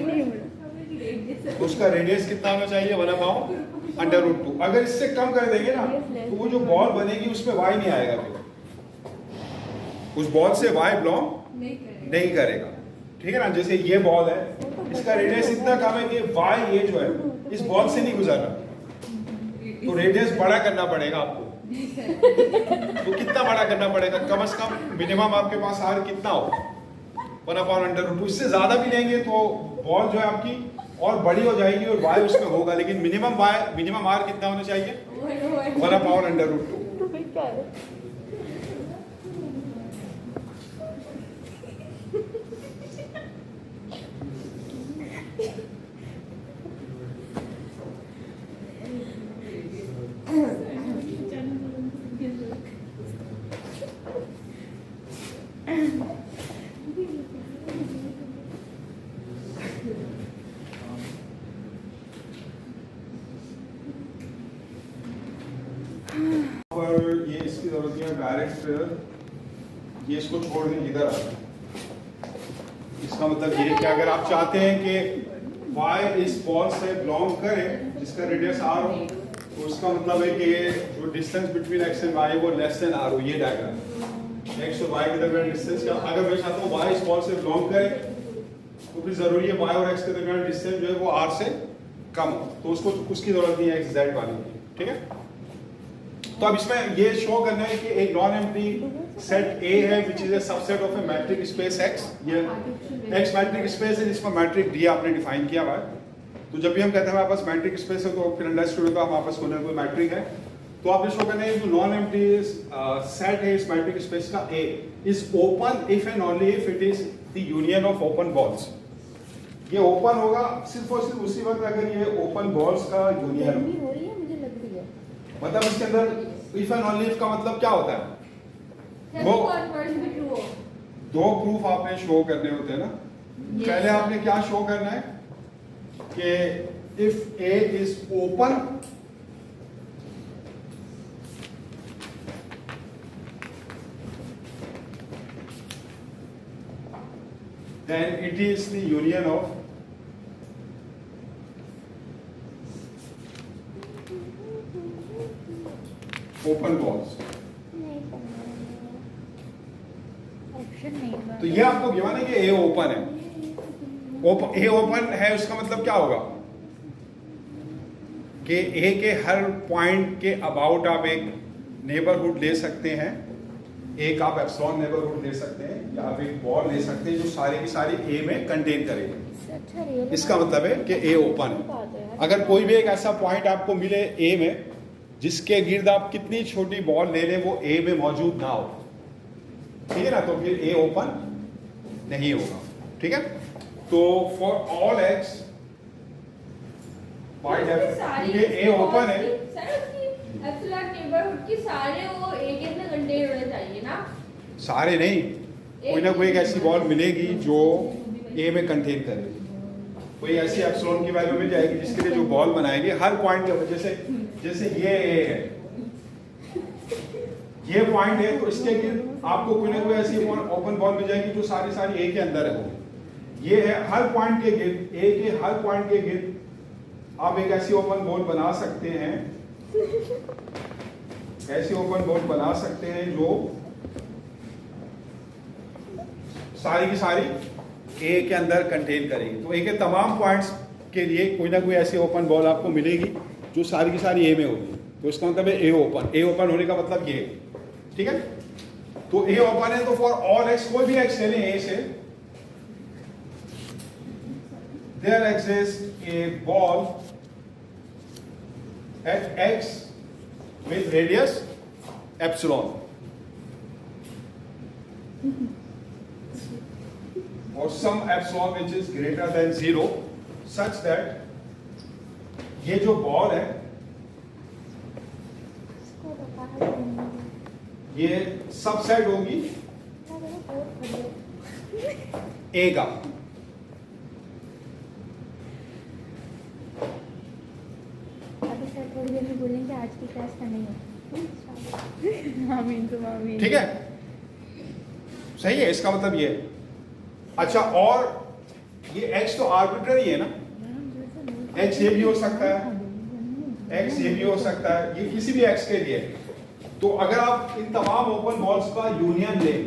तो उसका रेडियस कितना होना चाहिए? 1/√2। अगर इससे कम कर देंगे ना तो वो जो बॉल बनेगी उसमें y नहीं आएगा, फिर उस बॉल से y बिलोंग नहीं करेगा। ठीक है ना। जैसे ये बॉल है, इसका रेडियस इतना कम है कि y ये जो है इस बॉल से नहीं गुजर रहा, तो रेडियस बड़ा करना पड़ेगा आपको। तो कितना बड़ा करना पड़ेगा? कम से कम मिनिमम आपके पास r कितना हो? 1/√2। इससे ज्यादा भी लेंगे तो बॉल जो है आपकी और बड़ी हो जाएगी और y उसमें होगा, लेकिन मिनिमम r कितना होना चाहिए? 1/√2। तो फिर क्या है? पर ये इसकी जरूरत नहीं है, डायरेक्ट ये इसको छोड़ दें इधर आ। इसका मतलब ये है कि अगर आप चाहते हैं कि y इस बॉल से बिलोंग करे जिसका रेडियस r हो, तो उसका मतलब है कि जो distance between x and y वो लेस देन r हो। ये डायग्राम x और y के दरमियान डिस्टेंस का, अगर मैं चाहता हूँ y इस बॉल से बिलोंग करे तो फिर जरूरी है y और x के दरमियान डिस्टेंस जो है वो r से कम हो, तो उसको उसकी जरूरत नहीं है x z वाली की, ठीक है। तो अब इसमें ये शो करना है कि एक नॉन एम्प्टी सेट A है which is a subset of A matric space X। ये X मैट्रिक स्पेस है जिसमें मैट्रिक D आपने डिफाइन किया हुआ है। तो जब भी हम कहते हैं हमारे पास मैट्रिक स्पेस है तो फिर अंडरस्टूड होगा हमारे पास कोई मैट्रिक है। तो आपने शो करना है जो नॉन एम्प्टी सेट है इस मैट्रिक स्पेस का A is open if and only if it is the union of open balls. ये ओपन होगा सिर्फ और सिर्फ उसी वक्त अगर ये ओपन बॉल्स का यूनियन गर्मी हो रही है, मुझे लग रही है। मतलब इसके अंदर इफ एंड ओनली इफ का मतलब क्या होता है? दो प्रूफ आपने शो करने होते हैं ना। पहले आपने क्या शो करना है कि if A is open then it is the union of open balls। Option नहीं है। तो ये आपको गिवन है कि A ओपन है। A ओपन है उसका मतलब क्या होगा कि A के हर पॉइंट के अबाउट आप एक नेबरहुड ले सकते हैं, एक आप एप्सिलॉन नेबरहुड ले सकते हैं या आप एक बॉल ले सकते हैं जो सारी की सारी A में कंटेन करेगी। अच्छा, इसका मतलब है कि A ओपन है। अगर कोई भी एक ऐसा पॉइंट आपको मिले A में जिसके गिर्द आप कितनी छोटी बॉल ले लें वो A में मौजूद ना हो, ठीक है ना, तो फिर A ओपन नहीं होगा, ठीक है। तो for all x by definition ये A ओपन है। एप्सिलॉन नेबरहुड की सारे वो A के अंदर कंटेन होने चाहिए ना। सारे नहीं, कोई ना कोई एक ऐसी बॉल मिलेगी जो A में कंटेन करेगी। कोई ऐसी एप्सिलॉन की वैल्यू मिल जाएगी जिसके लिए जो बॉल बनाएंगे हर पॉइंट के जैसे ये A है, ये पॉइंट है, तो इसके गिर्द आपको कोई ना कोई ऐसी ओपन बॉल मिल जाएगी जो सारी सारी A के अंदर है। ये है हर पॉइंट के गिर्द, A के हर पॉइंट के गिर्द आप एक ऐसी ओपन बॉल बना सकते हैं, ऐसी ओपन बॉल बना सकते हैं जो सारी की सारी A के अंदर कंटेन करेगी। तो A के तमाम पॉइंट्स के लिए कोई ना कोई ऐसी ओपन बॉल आपको मिलेगी जो सारी की सारी A में होगी। तो इसका मतलब है A ओपन। A ओपन होने का मतलब ये, ठीक है। तो A ओपन है तो फॉर ऑल x, कोई भी x ले लें A से, there exists a ball at x with radius epsilon or some epsilon which is greater than 0 such that ये जो बॉल है ये सबसेट होगी A का। अभी सर थोड़ी देर में बोलेंगे आज की क्लास का नहीं है। आमीन तुम आमीन। ठीक है, सही है, इसका मतलब ये। अच्छा, और ये x तो आर्बिट्ररी है ना, x ये भी हो सकता है, x ये भी हो सकता है, ये किसी भी x के लिए। तो अगर आप इन तमाम ओपन बॉल्स का यूनियन लें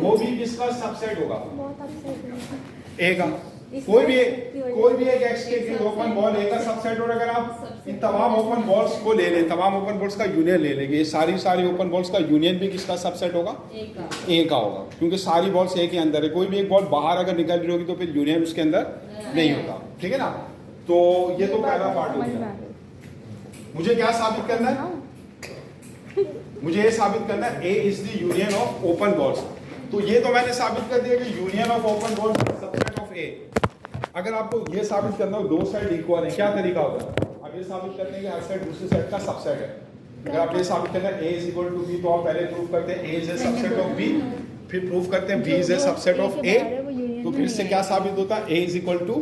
वो भी किसका सबसेट होगा? बहुत अपसेट A का। कोई भी एक एक्स के ओपन बॉल ए का सबसेट, और अगर आप इन तमाम ओपन बॉल्स को ले लें, तमाम ओपन बॉल्स का यूनियन ले लेंगे, ये सारी ओपन बॉल्स का यूनियन भी किसका सबसेट होगा? ए का होगा, क्योंकि सारी बॉल्स ए के अंदर है। कोई भी एक बॉल बाहर अगर निकल रही होगी तो फिर यूनियन उसके अंदर नहीं होता। ठीक है ना? तो ये तो पहला पार्ट हो गया। मुझे क्या साबित करना है? मुझे ये साबित करना है A is the union of open balls. तो ये तो मैंने साबित कर दिया कि union of open balls subset of A. अगर आपको ये साबित करना हो दो साइड इक्वल है, क्या तरीका होता है? अब ये साबित करने के हर साइड दूसरी साइड का सबसेट है। अगर आप ये साबित करना है a is equal to b, तो आप पहले प्रूव करते हैं a is a subset of b, फिर प्रूव करते हैं b is a subset of a, तो फिर इससे क्या साबित होता है? a is equal to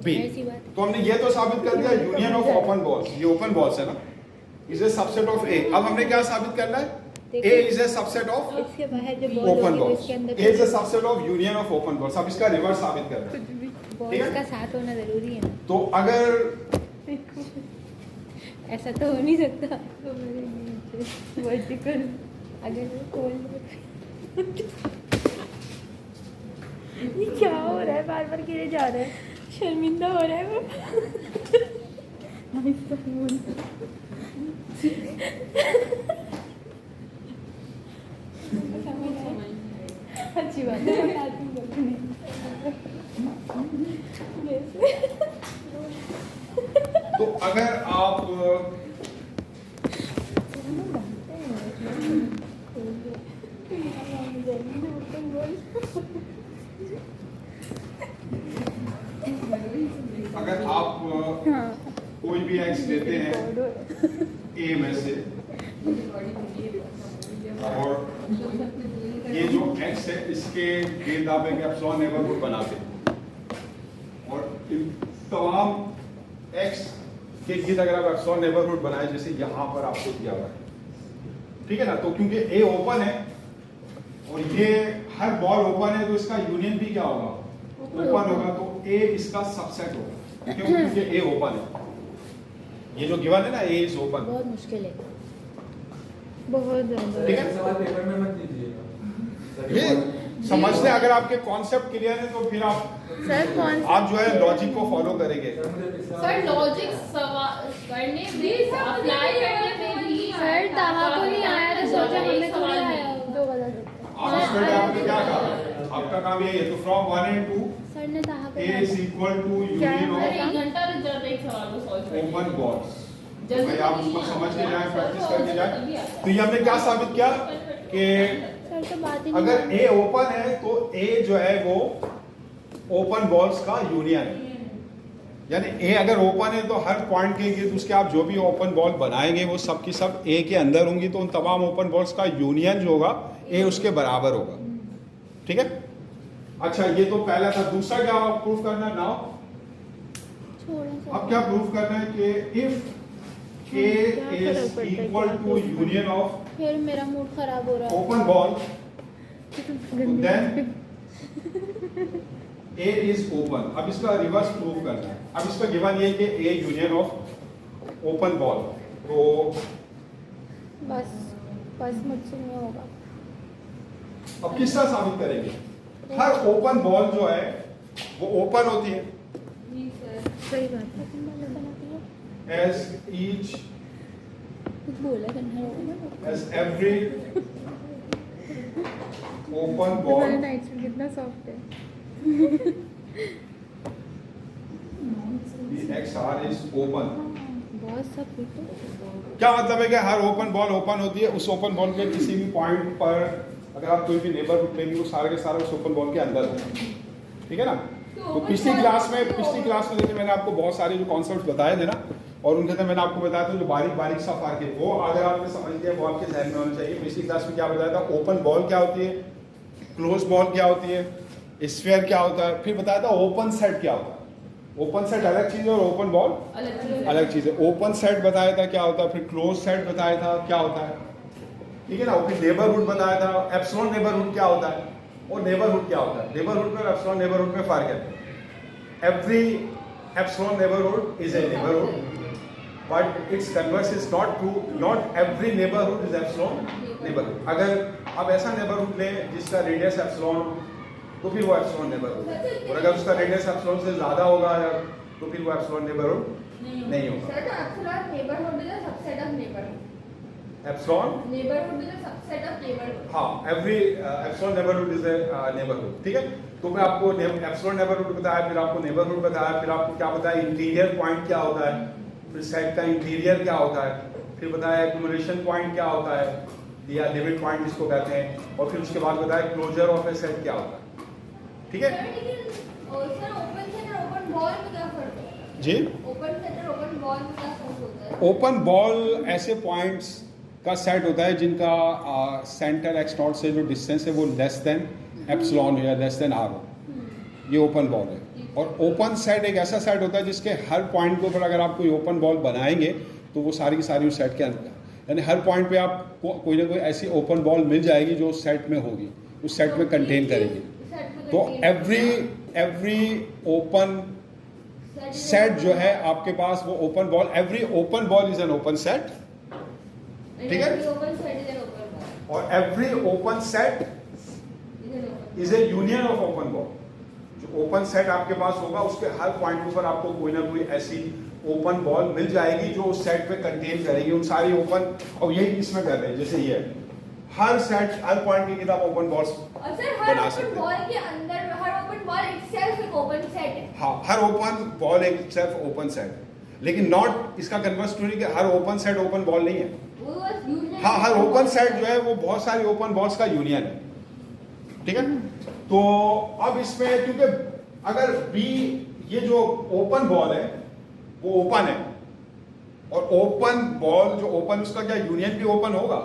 b। तो हमने ये तो साबित कर दिया यूनियन ऑफ ओपन बॉल्स, ये ओपन बॉल्स है ना, is a subset of a। अब हमने क्या साबित करना है? a is a subset of इसके बाहर जो बॉल ओपन होगी बॉल्स, उसके अंदर a is a subset of union of open balls. अब इसका रिवर्स साबित करना है। बॉल का साथ होना जरूरी है ना, तो अगर ऐसा तो हो नहीं सकता वर्टिकल। अगर ये क्या हो रहा है? बार बार गिरे जा रहा है, शर्मिंदा हो रहा है वो। अच्छी बात है। तो अगर आप कोई भी एक्स लेते हैं ए में से, और ये जो एक्स है इसके गेंद आप एक एप्सिलॉन नेबरहुड बनाते हैं, और इन तमाम एक्स के गिर्द अगर आप एप्सिलॉन नेबरहुड बनाए जैसे यहाँ पर आपको दिया हुआ है, ठीक है ना, तो क्योंकि ए ओपन है और ये हर बॉल ओपन है तो इसका यूनियन भी क्या होगा? ओपन होगा, तो ए इसका सबसेट होगा क्योंकि ए ओपन है। ये जो गिवन है ना, ए इज ओपन। बहुत मुश्किल है, बहुत ज्यादा। ठीक है, सवाल पेपर में मत लीजिएगा। ये समझते अगर आपके कॉन्सेप्ट क्लियर है तो फिर आप जो है लॉजिक को फॉलो करेंगे। सर लॉजिक करने में अप्लाई करने में भी सर ताहा को नहीं आया तो सोचा हमें तो नहीं आया होगा। आप स्टूडेंट आपने क्या कहा? आपका काम यही है, तो फ्रॉम 1 and 2 सर ने ताहा को A is equal to union of एक घंटा रुक जाते एक सवाल को सॉल्व करने में। open balls। जल्दी भाई आप उसको समझ के जाए, प्रैक्टिस करके जाए। तभी आता है। तो ये हमने क्या साबित किया कि सर तो बात ही नहीं अगर A ओपन है तो A जो है वो ओपन बॉल्स का यूनियन है, यानी A अगर ओपन है तो हर पॉइंट के गिर्द उसके आप जो भी ओपन बॉल बनाएंगे वो सब की सब A के अंदर होंगी, तो उन तमाम ओपन बॉल्स का यूनियन जो होगा A उसके बराबर होगा। ठीक है, अच्छा ये तो पहला था। दूसरा क्या प्रूफ करना है नाउ? छोड़ा अब क्या प्रूफ करना है कि if A is equal to union of फिर मेरा मूड खराब हो रहा है। open ball, then A is open। अब इसका रिवर्स प्रूफ करना है। अब इसका गिवन ये कि A union of open ball, तो बस मुझसे नहीं होगा। अब किस तरह साबित करेंगे? हर ओपन बॉल जो है वो ओपन होती है सही बात है, बनाती है। as each कुछ बोला करना होगा ना। as every open ball नाइट्स में कितना सॉफ्ट है। the XR is open। बहुत सब कुछ तो क्या मतलब है कि हर ओपन बॉल ओपन होती है, उस ओपन बॉल के किसी भी पॉइंट पर अगर आप कोई भी नेबरहुड लेंगे वो सारे के सारे उस ओपन बॉल के अंदर होगा। ठीक है ना? तो पिछली क्लास में देखिए मैंने आपको बहुत सारे जो कॉन्सेप्ट्स बताए थे ना, और उनके अंदर मैंने आपको बताया था जो बारीक बारीक सा फर्क है वो अगर आपने समझ लिया वो आपके ध्यान में होना चाहिए। पिछली क्लास में क्या बताया था? ओपन बॉल क्या होती है, क्लोज बॉल क्या होती है, स्फीयर क्या होता है, फिर बताया था ओपन सेट क्या होता है। ओपन सेट अलग चीज़ है और ओपन बॉल अलग चीज़ है। ओपन सेट बताया था क्या होता है, फिर क्लोज सेट बताया था क्या होता है, ठीक है ना। फिर नेबरहुड बताया था, एप्सिलॉन नेबरहुड क्या होता है और नेबरहुड क्या होता है। नेबरहुड और एप्सिलॉन नेबरहुड में फर्क है। Every epsilon neighbourhood is a neighbourhood but it's converse is not true. Not every neighbourhood is epsilon neighbourhood. अगर आप ऐसा नेबरहुड लें जिसका रेडियस एप्सिलॉन तो फिर वो एप्सिलॉन नेबरहुड है। और अगर उसका रेडियस एप्सिलॉन से ज़्यादा होगा तो फिर वो एप्सिलॉन नेबरहुड नहीं होगा। सर तो epsilon neighbourhood is a subset of neighbourhood. Epsilon neighbourhood is a subset of neighbourhood. हाँ, every epsilon neighbourhood is a neighbourhood. ठीक है, तो मैं आपको एप्सिलॉन नेबरहुड बताया, फिर आपको नेबरहुड बताया, फिर आपको क्या बताया इंटीरियर पॉइंट क्या होता है, फिर सेट का इंटीरियर क्या होता है, फिर बताया एक्यूमुलेशन पॉइंट क्या होता है या लिमिट पॉइंट जिसको कहते हैं, और फिर उसके बाद बताया क्लोजर ऑफ ए सेट क्या होता है। ठीक है सर ओपन सेट और ओपन बॉल में क्या फर्क है? जी, ओपन सेट और ओपन बॉल में क्या फर्क होता है? ओपन बॉल ऐसे पॉइंट्स का सेट होता है जिनका सेंटर एक्स नॉट से जो डिस्टेंस है वो लेस देन एप्सिलॉन या लेस देन आर हो, ये ओपन बॉल है। और ओपन सेट एक ऐसा सेट होता है जिसके हर पॉइंट के ऊपर अगर आप कोई ओपन बॉल बनाएंगे तो वो सारी की सारी उस सेट के अंदर, यानी हर पॉइंट पे आप कोई ना कोई ऐसी ओपन बॉल मिल जाएगी जो सेट में होगी, उस सेट में कंटेन करेगी। तो एवरी ओपन सेट जो है आपके पास वो open ball, every open ball is an open set. ठीक है, open set is an open ball और every open set is a union of open ball. जो ओपन सेट आपके पास होगा उसके हर पॉइंट के ऊपर आपको कोई ना कोई ऐसी ओपन बॉल मिल जाएगी जो उस सेट पे कंटेन करेगी उन सारी ओपन, और यही इसमें कर रहे हैं जैसे ये हर सेट हर पॉइंट की किताब ओपन बॉल्स और सर हर ओपन बॉल के अंदर हर ओपन बॉल इटसेल्फ एक ओपन सेट है। हाँ, हर ओपन बॉल एक सेल्फ ओपन सेट, लेकिन नॉट इसका कन्वर्स टू नहीं कि हर ओपन सेट ओपन बॉल नहीं है। वो बस यूनियन। हाँ, हर ओपन सेट जो है वो बहुत सारी ओपन बॉल्स का यूनियन है। ठीक है, तो अब इसमें क्योंकि अगर बी ये जो ओपन बॉल है वो ओपन है, और ओपन बॉल जो ओपन उसका क्या यूनियन भी ओपन होगा?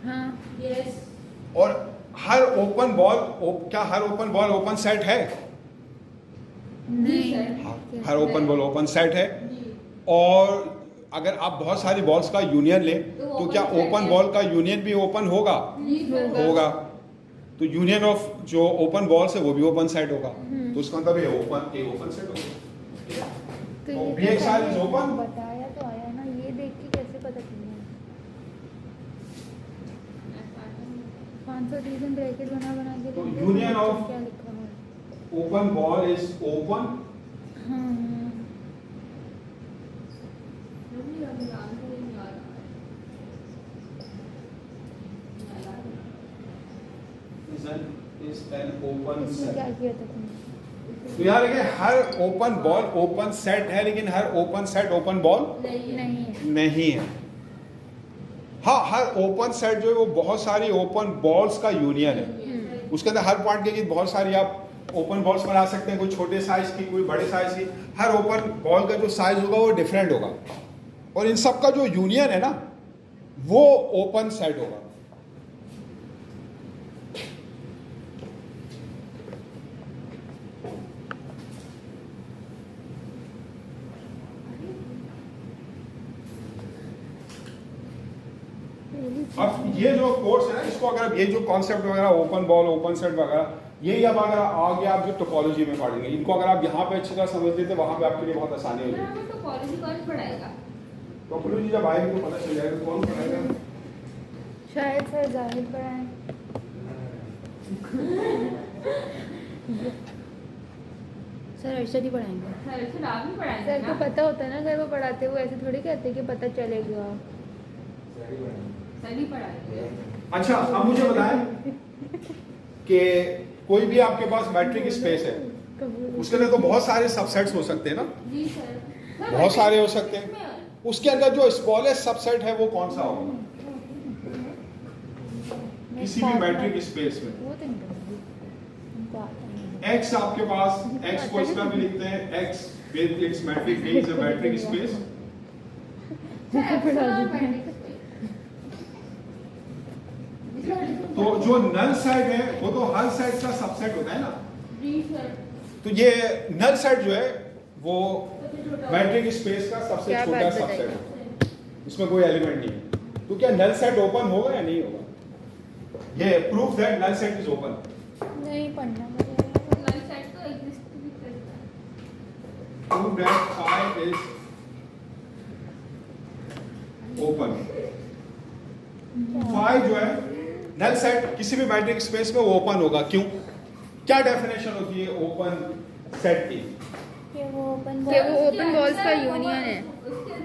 हाँ, यस। और हर ओपन बॉल क्या हर ओपन बॉल ओपन सेट है? नहीं, हाँ, हर ओपन बॉल ओपन सेट है। और अगर आप बहुत सारी बॉल्स का यूनियन लें तो क्या ओपन बॉल का यूनियन भी ओपन होगा? होगा। तो यूनियन ऑफ जो ओपन बॉल्स है वो भी ओपन सेट होगा, तो उसका मतलब ये ओपन सेट होगा। तो तो ये BXR is open? बताया तो आया ना, ये देख के कैसे पता चलेगा? 530 ब्रैकेट बना के तो लिख दो, union of क्या लिखा हुआ है? ओपन बॉल इज ओपन, हाँ, is an open इसमें क्या set। किया था तुमने? तो यार देखिए हर ओपन बॉल ओपन सेट है, लेकिन हर ओपन सेट ओपन बॉल नहीं है। नहीं है। हाँ, हर ओपन सेट जो है वो बहुत सारी ओपन बॉल्स का यूनियन है। उसके अंदर हर पॉइंट के बहुत सारी आप ओपन बॉल्स बना सकते हैं, कोई छोटे साइज की कोई बड़े साइज की। हर ओपन बॉल का जो साइज होगा वो डिफरेंट होगा, और इन सब का जो यूनियन है ना वो ओपन सेट होगा। अब ये जो कोर्स है ना, इसको अगर ये जो कॉन्सेप्ट वगैरह ओपन बॉल ओपन सेट वगैरह, यही अब अगर आगे आप जो टोपोलॉजी में पढ़ेंगे, इनको अगर आप यहाँ पे अच्छी तरह समझ लेते वहाँ पे आपके लिए बहुत आसानी हो जाएगी। हमें टोपोलॉजी कौन पढ़ाएगा? टोपोलॉजी जब आएगी तो पता चल जाएगा कौन पढ़ाएगा। शायद सर जाहिर पढ़ाएं। सर अर्शद ही पढ़ाएंगे। सर फिर आप भी पढ़ाएंगे सर को ना? पता होता है ना, अगर वो पढ़ाते हुए ऐसे थोड़ी कहते कि पता चलेगा। सर ही पढ़ाएंगे। अच्छा, अब मुझे बताएं कि कोई भी आपके पास मैट्रिक स्पेस है, उसके अंदर तो बहुत सारे सबसेट्स हो सकते हैं ना, जी सर। बहुत सारे हो सकते हैं। उसके अंदर जो स्मॉलेस्ट सबसेट है वो कौन सा होगा किसी भी मैट्रिक स्पेस में? वो तो नहीं पढ़ेंगे, उनको आता नहीं। एक्स आपके पास, एक्स को इस तरह भी लिखते हैं, X with its metric is a metric space. तो जो नल सेट है वो तो हर सेट का सबसेट होता है ना। जी सर। तो ये नल सेट जो है वो मैट्रिक स्पेस का सबसे क्या छोटा बात सबसेट बताई? है, उसमें कोई एलिमेंट नहीं है। तो क्या नल सेट ओपन होगा या नहीं होगा? ये proof that null set is open. नहीं पढ़ना मुझे। नल सेट तो एग्जिस्ट भी करता है। Proof that phi is open. Phi जो है नल सेट किसी भी मैट्रिक स्पेस में वो ओपन होगा। क्यों? क्या डेफिनेशन होती है ओपन सेट की? कि वो ओपन बॉल्स का यूनियन है।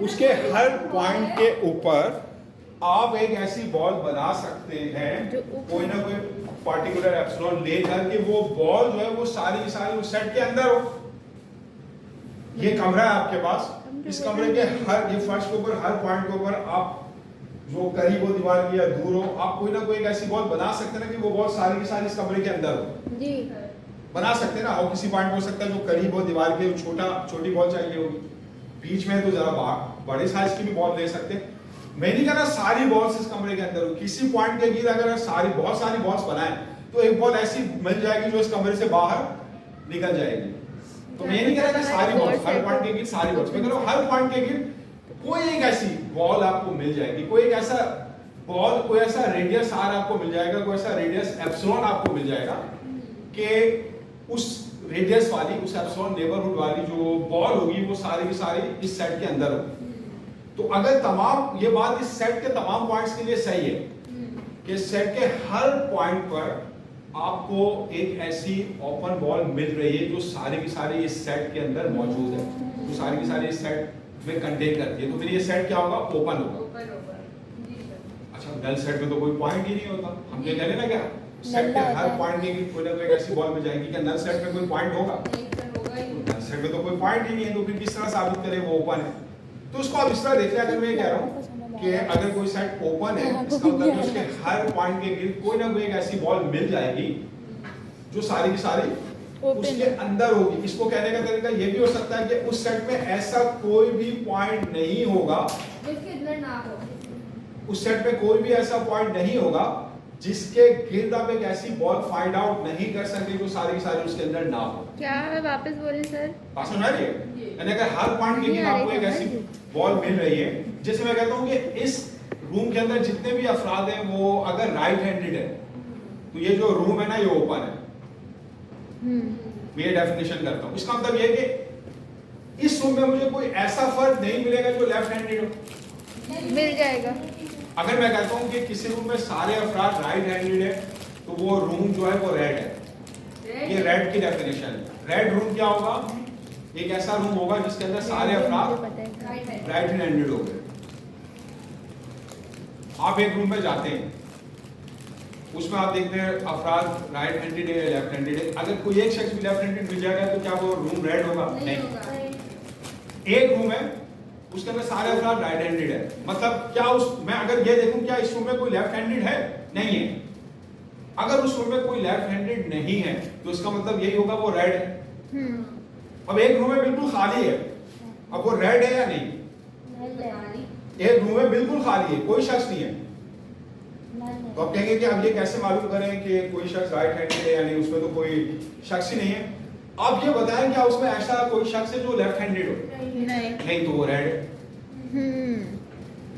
उसके हर पॉइंट के ऊपर आप एक ऐसी बॉल बना सकते हैं कोई ना कोई पार्टिकुलर एप्सिलॉन लेकर के वो बॉल जो है वो सारी की सारी उस सेट के अंदर हो। ये कमरा है आपके पास, इस कमरे के हर ये फर्श के ऊपर हर पॉइंट के ऊपर आप जो करीब हो दीवार की या दूर हो, आप कोई ना कोई एक ऐसी बॉल बना सकते हैं ना कि वो बॉल सारी की सारी इस कमरे के अंदर हो। जी बना सकते हैं ना। और किसी पॉइंट हो सकता है जो करीब हो दीवार के, छोटी बॉल चाहिए होगी, बीच में तो जरा बड़े साइज की भी बॉल ले सकते हैं। मैं नहीं कह रहा सारी बॉल्स इस कमरे के अंदर हो, किसी पॉइंट के गिर अगर बहुत सारी बॉल्स बनाए तो एक बॉल ऐसी मिल जाएगी जो इस कमरे से बाहर निकल जाएगी। तो मैं नहीं कह रहा कि सारी बॉल्स हर पॉइंट के गिर सारी बॉल्स, मैं कह रहा हूं हर पॉइंट के गिर कोई एक ऐसी बॉल आपको मिल जाएगी, कोई एक ऐसा बॉल, कोई ऐसा रेडियस आर आपको मिल जाएगा, कोई ऐसा रेडियस एप्सिलॉन आपको मिल जाएगा कि उस रेडियस वाली, उस एप्सिलॉन नेबरहुड वाली जो बॉल होगी वो सारी की सारी इस सेट के अंदर होगी। तो अगर तमाम ये बात इस सेट के तमाम पॉइंट्स के लिए सही है कि सेट के हर पॉइंट पर आपको एक ऐसी ओपन बॉल मिल रही है जो सारी की सारी इस सेट के अंदर मौजूद है, जो सारी की सारी इस सेट में कंटेन करती है, तो फिर ये सेट क्या होगा? ओपन होगा। अच्छा, नल सेट में तो कोई पॉइंट ही नहीं होता। हम ये कह रहे ना क्या सेट के हर पॉइंट में कोई ना कोई ऐसी बॉल मिल जाएगी, क्या नल सेट में कोई पॉइंट होगा? नल सेट में तो कोई पॉइंट ही नहीं है, तो फिर किस तरह साबित करें वो ओपन है? तो उसको आप इस तरह देखिए, अगर मैं कह रहा हूँ कि अगर कोई सेट ओपन है, इसका मतलब उसके हर पॉइंट के गिर्द कोई ना कोई एक ऐसी बॉल मिल जाएगी जो सारी की सारी उसके अंदर होगी। इसको कहने का तरीका ये भी हो सकता है कि उस सेट में ऐसा कोई भी पॉइंट नहीं होगा जिसके अंदर ना हो, उस सेट में कोई भी ऐसा पॉइंट नहीं होगा जिसके गिर्द आप एक ऐसी बॉल फाइंड आउट नहीं कर सकते जो सारी की सारी उसके अंदर ना हो। क्या वापस बोले सर? बात समझ आ रही है? यानी अगर हर पॉइंट के गिर्द आपको एक ऐसी बॉल मिल रही है, जैसे मैं कहता हूँ कि इस रूम के अंदर जितने भी अफराद हैं वो अगर राइट हैंडेड है तो ये जो रूम है ना ये ओपन है। मैं ये डेफिनेशन करता हूँ। इसका मतलब ये है कि इस रूम में मुझे कोई ऐसा फर्द नहीं मिलेगा जो लेफ्ट हैंडेड हो। मिल जाएगा। अगर मैं कहता हूँ कि किसी रूम में सारे अफराद राइट हैंडेड है तो वो रूम जो है वो रेड है। ये रेड की डेफिनेशन है। रेड रूम क्या होगा? एक ऐसा रूम होगा जिसके अंदर सारे अफराद राइट हैंडेड हो गए। आप एक रूम में जाते हैं, उसमें आप देखते हैं अफराद राइट हैंडेड है या लेफ्ट हैंडेड है। अगर कोई एक शख्स भी लेफ्ट हैंडेड मिल जाएगा तो क्या वो रूम रेड होगा? नहीं। एक रूम है उसके अंदर सारे अफराद राइट हैंडेड है, मतलब क्या मैं अगर ये देखूं क्या इस रूम में कोई लेफ्ट हैंडेड है? नहीं है। अगर उस रूम में कोई लेफ्ट हैंडेड नहीं है तो इसका मतलब यही होगा वो रेड है। अब एक रूम में बिल्कुल खाली है, अब वो रेड है या नहीं? एक रूम में बिल्कुल खाली है, कोई शख्स नहीं है, तो आप कहेंगे कि अब ये कैसे मालूम करें कि कोई शख्स राइट हैंडेड है या नहीं? उसमें तो कोई शख्स ही नहीं है। आप ये बताएं क्या उसमें ऐसा कोई शख्स है जो लेफ्ट हैंडेड हो? नहीं, तो वो रेड है।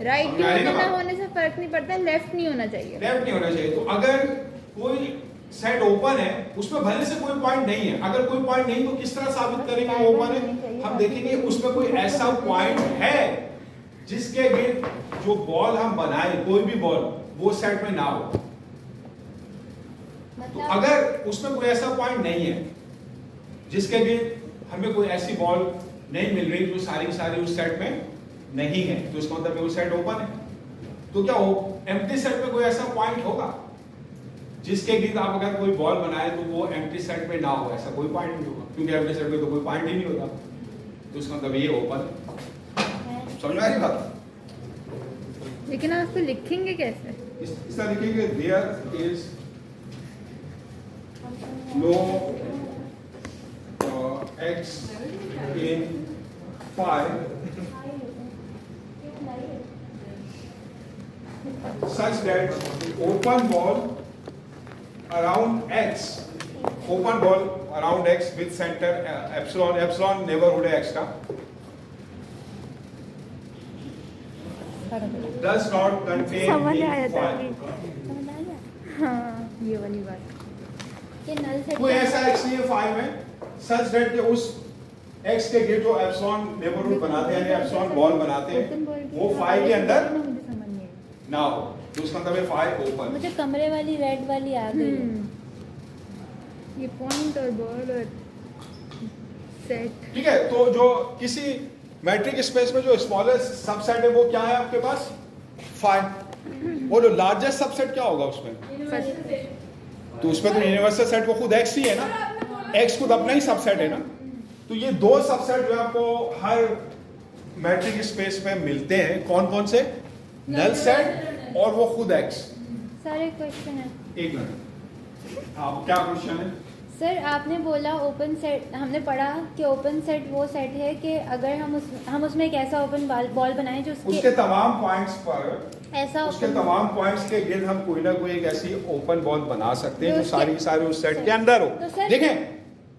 राइट होने ना होने से फर्क नहीं पड़ता, लेफ्ट नहीं होना चाहिए। लेफ्ट नहीं होना चाहिए। तो अगर कोई सेट ओपन है उसमें भले से कोई पॉइंट नहीं है, अगर कोई पॉइंट नहीं तो किस तरह साबित करेंगे वो ओपन है? हम देखेंगे उसमें कोई ऐसा पॉइंट है जिसके गिर्द जो बॉल हम बनाए, कोई भी बॉल वो सेट में ना हो। तो अगर उसमें कोई ऐसा पॉइंट नहीं है जिसके गिर्द हमें कोई ऐसी बॉल नहीं मिल रही जो सारी की सारी उस सेट में नहीं है, तो इसका मतलब वो सेट ओपन है। तो क्या एम्प्टी सेट में कोई ऐसा पॉइंट होगा जिसके गिर्द आप अगर कोई बॉल बनाए तो वो एम्प्टी सेट में ना हो? ऐसा कोई पॉइंट नहीं होगा, क्योंकि एम्प्टी सेट में तो कोई पॉइंट ही नहीं होता। तो इसका मतलब ये ओपन है। समझ में आ रही बात? लेकिन आप उसको लिखेंगे कैसे? इस तरह लिखेंगे there is no x in phi such that open ball around x with center epsilon neighborhood है x का does not contain समझ in आया था phi। हाँ, ये वाली बात। कि नल सेट कोई ऐसा x नहीं है phi में सच दैट कि उस x के गिर्द जो एप्सिलॉन नेबरहुड बनाते हैं या एप्सिलॉन बॉल बनाते हैं वो phi के अंदर ना हो, तो उसका मतलब है phi ओपन। मुझे कमरे वाली रेड वाली आ गई। ये पॉइंट और बॉल और सेट। ठीक है, तो जो किसी मैट्रिक स्पेस में जो स्मॉलेस्ट सबसेट है वो क्या है आपके पास? फाइव। और जो लार्जेस्ट सबसेट क्या होगा उसमें? तो उसमें तो यूनिवर्सल सेट वो खुद एक्स ही है ना, एक्स खुद अपना ही सबसेट है ना। तो ये दो सबसेट जो आपको हर मैट्रिक स्पेस में मिलते हैं, कौन कौन से? नल सेट और वो खुद एक्स। सर एक क्वेश्चन है। एक मिनट, आप क्या क्वेश्चन है? सर आपने बोला ओपन सेट, हमने पढ़ा कि ओपन सेट वो सेट है कि अगर हम उसमें एक ऐसा ओपन बॉल बनाएं जो उसके तमाम पॉइंट्स पर, ऐसा उसके तमाम पॉइंट्स के गिर्द हम कोई ना कोई एक ऐसी ओपन बॉल बना सकते हैं जो सारी सारी उस सेट के अंदर हो। देखें,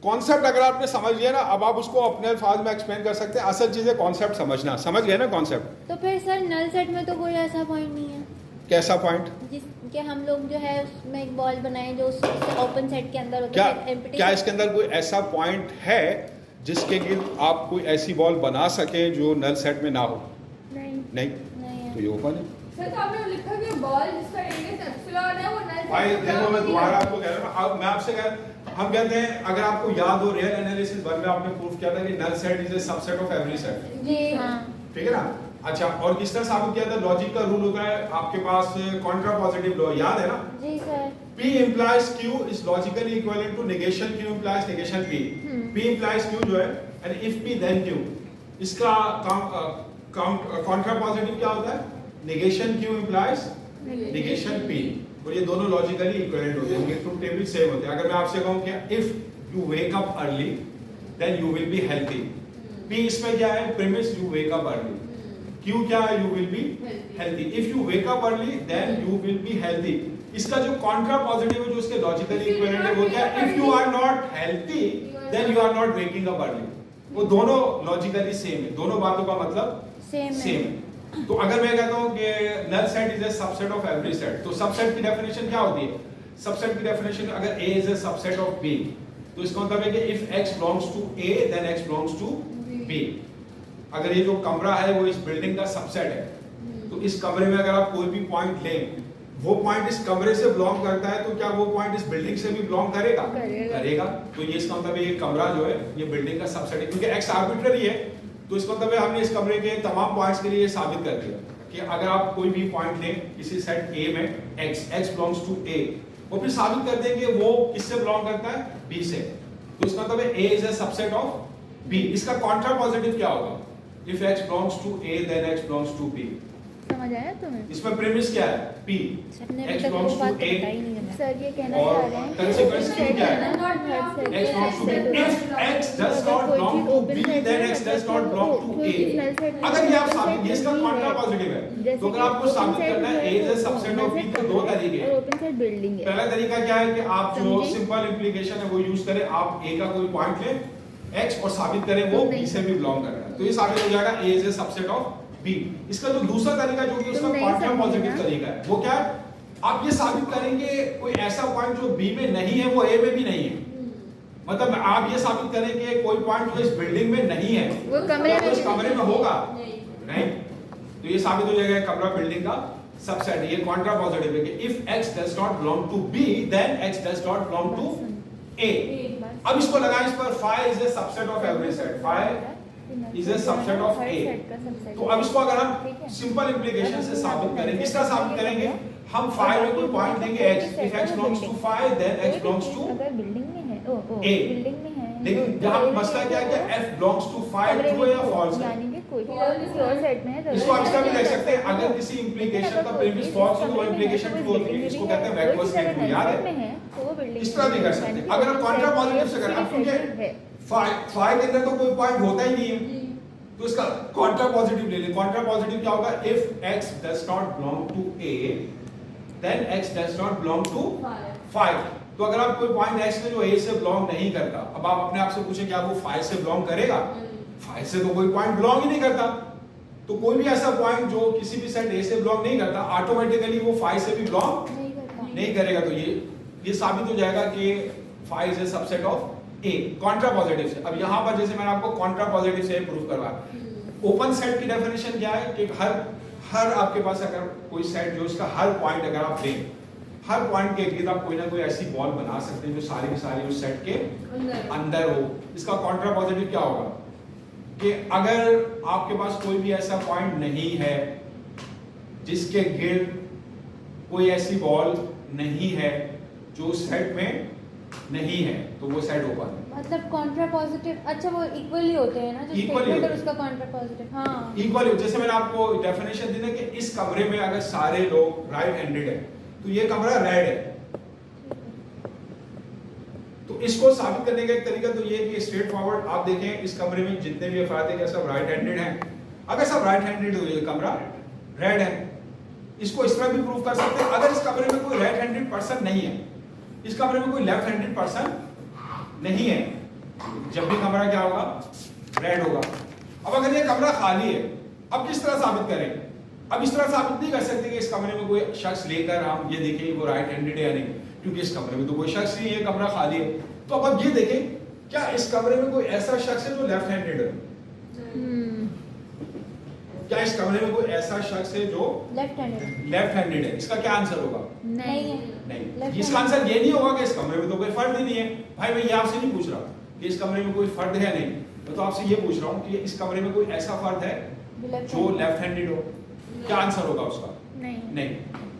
कॉन्सेप्ट अगर आपने समझ लिया ना, अब आप उसको अपने अल्फाज में एक्सप्लेन कर सकते हैं। असल चीज है कॉन्सेप्ट समझना। समझ गए ना कॉन्सेप्ट? तो फिर सर नल सेट में तो कोई ऐसा पॉइंट नहीं है। कैसा पॉइंट? जिसके हम लोग जो है उसमें एक बॉल बनाएं जो ओपन सेट के अंदर होता क्या है। क्या इसके अंदर कोई ऐसा पॉइंट है जिसके गिर्द आप कोई ऐसी बॉल बना सके जो नल सेट में ना हो? नहीं नहीं, नहीं तो ये ओपन है। सर तो आपने लिखा कि बॉल जिसका रेडियस एप्सिलॉन है वो नल भाई देखो, मैं दोबारा आपको कह रहा हूं, मैं आपसे हम कहते हैं, अगर आपको याद हो रियल एनालिसिस 1 में आपने प्रूफ किया था कि null set is a subset of every set. जी हाँ, ठीक है ना? अच्छा, और किस तरह साबित किया था? लॉजिक का रूल होता है आपके पास कॉन्ट्रा पॉजिटिव लॉ, याद है ना? जी sir. P implies Q is logically equivalent to negation Q implies negation P. P implies Q जो है, and if P then Q, इसका कॉन्ट्रा पॉजिटिव क्या होता है? negation Q implies negation P। और ये दोनों लॉजिकली इक्विवेलेंट होते हैं, ट्रूथ टेबल सेम होते हैं। अगर मैं आपसे कहूं कि if you wake up early then you will be healthy, P इसमें क्या है? premise you wake up early, Q क्या है? you will be healthy। if you wake up early then you will be healthy। इसका जो कॉन्ट्रा पॉजिटिव है जो उसके लॉजिकली इक्विवेलेंट है वो क्या है? if you are not healthy then you are not waking up early। वो दोनों लॉजिकली सेम है, दोनों बातों का मतलब सेम है। तो अगर मैं कहता हूं कि null set is a subset of every set, तो सबसेट की डेफिनेशन क्या होती है? सबसेट की डेफिनेशन, अगर A is a subset of B, तो इसका मतलब है कि if X belongs to A then X belongs to B। अगर ये जो कमरा है वो इस बिल्डिंग का सबसेट है, तो इस कमरे में अगर आप कोई भी पॉइंट लें, वो पॉइंट इस कमरे से बिलोंग करता है, तो क्या वो पॉइंट इस बिल्डिंग से भी बिलोंग करेगा? करेगा। तो ये इसका मतलब ये कमरा जो है ये बिल्डिंग का सबसेट है, क्योंकि X आर्बिट्ररी है। तो इसका मतलब है हमने इस कमरे के तमाम पॉइंट्स के लिए ये साबित कर दिया कि अगर आप कोई भी पॉइंट लें किसी सेट A में, X बिलोंग्स टू A, और फिर साबित कर दें कि वो किससे बिलोंग करता है? B से। तो इसका मतलब है A is a subset of B। इसका कॉन्ट्रा पॉजिटिव क्या होगा? If X belongs to A then X belongs to B। समझ आया तुम्हें? इसमें प्रीमिस क्या है? P। X belongs to A। Sir ये कहना और चाह रहे हैं consequence Q क्या है? X X belongs to B। If X does not belong to B, then X does not belong to A। अगर ये आप साबित, ये इसका कॉन्ट्रा पॉजिटिव है, तो अगर आपको साबित करना है A is a subset of B, तो दो तरीके हैं। ओपन सेट बिल्डिंग है। पहला तरीका क्या है कि आप जो सिंपल इम्प्लीकेशन है वो यूज करें, आप A का कोई पॉइंट लें X और साबित करें वो B से भी बिलोंग कर रहा है, तो ये साबित हो जाएगा A is a subset of B। इसका जो दूसरा तरीका जो कि उसका कॉन्ट्रा पॉजिटिव तरीका है वो क्या है? आप ये साबित करेंगे कोई ऐसा पॉइंट जो B में नहीं है वो A में भी नहीं है। मतलब आप ये साबित करें कि कोई पॉइंट जो इस बिल्डिंग में नहीं है वो कमरे में, इस कमरे में होगा नहीं, तो ये साबित हो जाएगा कमरा बिल्डिंग का सबसेट। ये कॉन्ट्रा पॉजिटिव है कि if X does not belong to B then X does not belong to A। अब इसको लगाएं इस पर, phi is a subset of every set, phi is a subset of A। तो अब इसको अगर हम सिंपल इम्प्लीकेशन से साबित करें, किस तरह साबित करेंगे? हम phi में कोई पॉइंट देंगे X, if X belongs to phi then X belongs to अगर बिल्डिंग में है A। बिल्डिंग में है, लेकिन यहाँ मसला क्या है कि F belongs to phi true है या false है? यानी कि कोई और सेट में है। इसको आप इसका भी देख सकते हैं, अगर किसी इम्प्लीकेशन का प्रीमिस false हो तो वो इम्प्लीकेशन ट्रू होती है, इसको कहते हैं बैकवर्ड स्टेटमेंट, याद है? इस तरह भी कर सकते हैं। अगर हम कॉन्ट्रा पॉजिटिव से करें, क्योंकि phi के अंदर तो कोई पॉइंट होता ही नहीं है, तो इसका कॉन्ट्रा पॉजिटिव ले लें। कॉन्ट्रा पॉजिटिव क्या होगा? If X does not belong to A then X does not belong to phi। तो अगर आप कोई पॉइंट X में जो A से बिलोंग नहीं करता, अब आप अपने आप से पूछें क्या वो phi से बिलोंग करेगा? phi से तो कोई पॉइंट बिलोंग ही नहीं करता। तो कोई भी ऐसा पॉइंट जो किसी भी सेट A से बिलोंग नहीं करता, ऑटोमेटिकली वो phi से भी बिलोंग नहीं करेगा। तो ये साबित हो जाएगा कि phi is a subset of A, Contra positive से। अब यहाँ पर जैसे मैंने आपको कॉन्ट्रा पॉजिटिव से प्रूफ करवाया, ओपन सेट की डेफिनेशन क्या है कि हर आपके पास अगर कोई सेट जो इसका हर पॉइंट अगर आप लें, हर पॉइंट के इर्द आप कोई ना कोई ऐसी बॉल बना सकते हैं जो सारी की सारी उस सेट के अंदर हो। इसका कॉन्ट्रा पॉजिटिव क्या होगा कि अगर आपके पास कोई भी ऐसा पॉइंट नहीं है जिसके गिर्द कोई ऐसी बॉल नहीं है जो सेट में नहीं है, तो वो सेट ओपन है। मतलब कॉन्ट्रा पॉजिटिव, अच्छा वो इक्वली होते हैं ना, जो स्टेटमेंट और उसका कॉन्ट्रा पॉजिटिव। हाँ, इक्वली, जैसे मैंने आपको डेफिनेशन दी ना कि इस कमरे में अगर सारे लोग राइट हैंडेड है तो ये कमरा रेड है। तो इसको साबित करने का एक तरीका तो ये है कि स्ट्रेट फॉरवर्ड आप देखें इस कमरे में जितने भी अफराद हैं क्या सब राइट हैंडेड हैं। अगर सब राइट हैंडेड हो ये कमरा रेड है। इसको इस तरह भी प्रूव कर सकते हैं, अगर इस कमरे में कोई राइट हैंडेड पर्सन नहीं है, इस कमरे में कोई लेफ्ट हैंडेड पर्सन नहीं है, जब भी कमरा क्या होगा रेड होगा। अब अगर ये कमरा खाली है, अब किस तरह साबित करें? अब इस तरह साबित नहीं कर सकते कि इस कमरे में कोई शख्स लेकर हम ये देखें वो राइट हैंडेड है या नहीं, क्योंकि इस कमरे में तो कोई शख्स नहीं है, कमरा खाली है। तो अब ये देखें क्या इस कमरे में कोई ऐसा शख्स है जो लेफ्ट हैंडेड है? क्या इस कमरे में कोई ऐसा शख्स है जो लेफ्ट हैंडेड है? इसका क्या आंसर होगा? नहीं। इसका आंसर ये नहीं होगा कि इस कमरे में तो कोई फर्द ही नहीं है। भाई मैं ये आपसे नहीं पूछ रहा कि इस कमरे में कोई फर्द है नहीं, मैं तो आपसे ये पूछ रहा हूँ कि इस कमरे में कोई ऐसा फर्द है जो लेफ्ट हैंडेड हो। क्या आंसर होगा उसका? नहीं।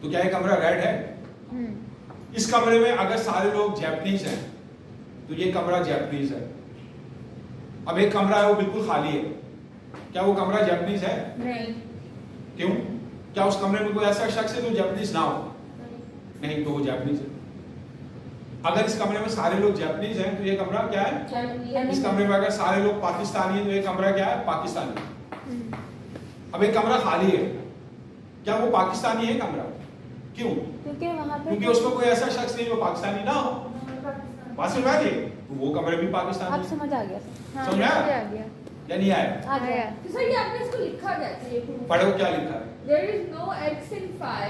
तो क्या ये कमरा रेड है? इस कमरे में अगर सारे लोग जैपनीज हैं तो ये कमरा जैपनीज है। अब एक कमरा है वो बिल्कुल खाली है, क्या वो कमरा जैपनीज है? नहीं। क्यों? क्या उस कमरे में कोई ऐसा शख्स है जो जैपनीज ना हो? नहीं, तो वो जैपनीज है। अगर इस कमरे में सारे लोग जैपनीज हैं तो ये कमरा क्या है? इस कमरे में अगर सारे लोग पाकिस्तानी हैं तो ये कमरा क्या है? पाकिस्तानी। अब एक कमरा खाली है, क्या वो पाकिस्तानी है कमरा? क्यों? क्योंकि उसमें कोई ऐसा शख्स नहीं जो पाकिस्तानी ना हो। बात समझ आ गई? तो वो कमरे भी पाकिस्तानी। अब समझ आ गया। समझ में आया या नहीं आया? आ गया। तो सर ये आपने इसको लिखा कैसे? पढ़ो क्या लिखा है? There is no x in phi.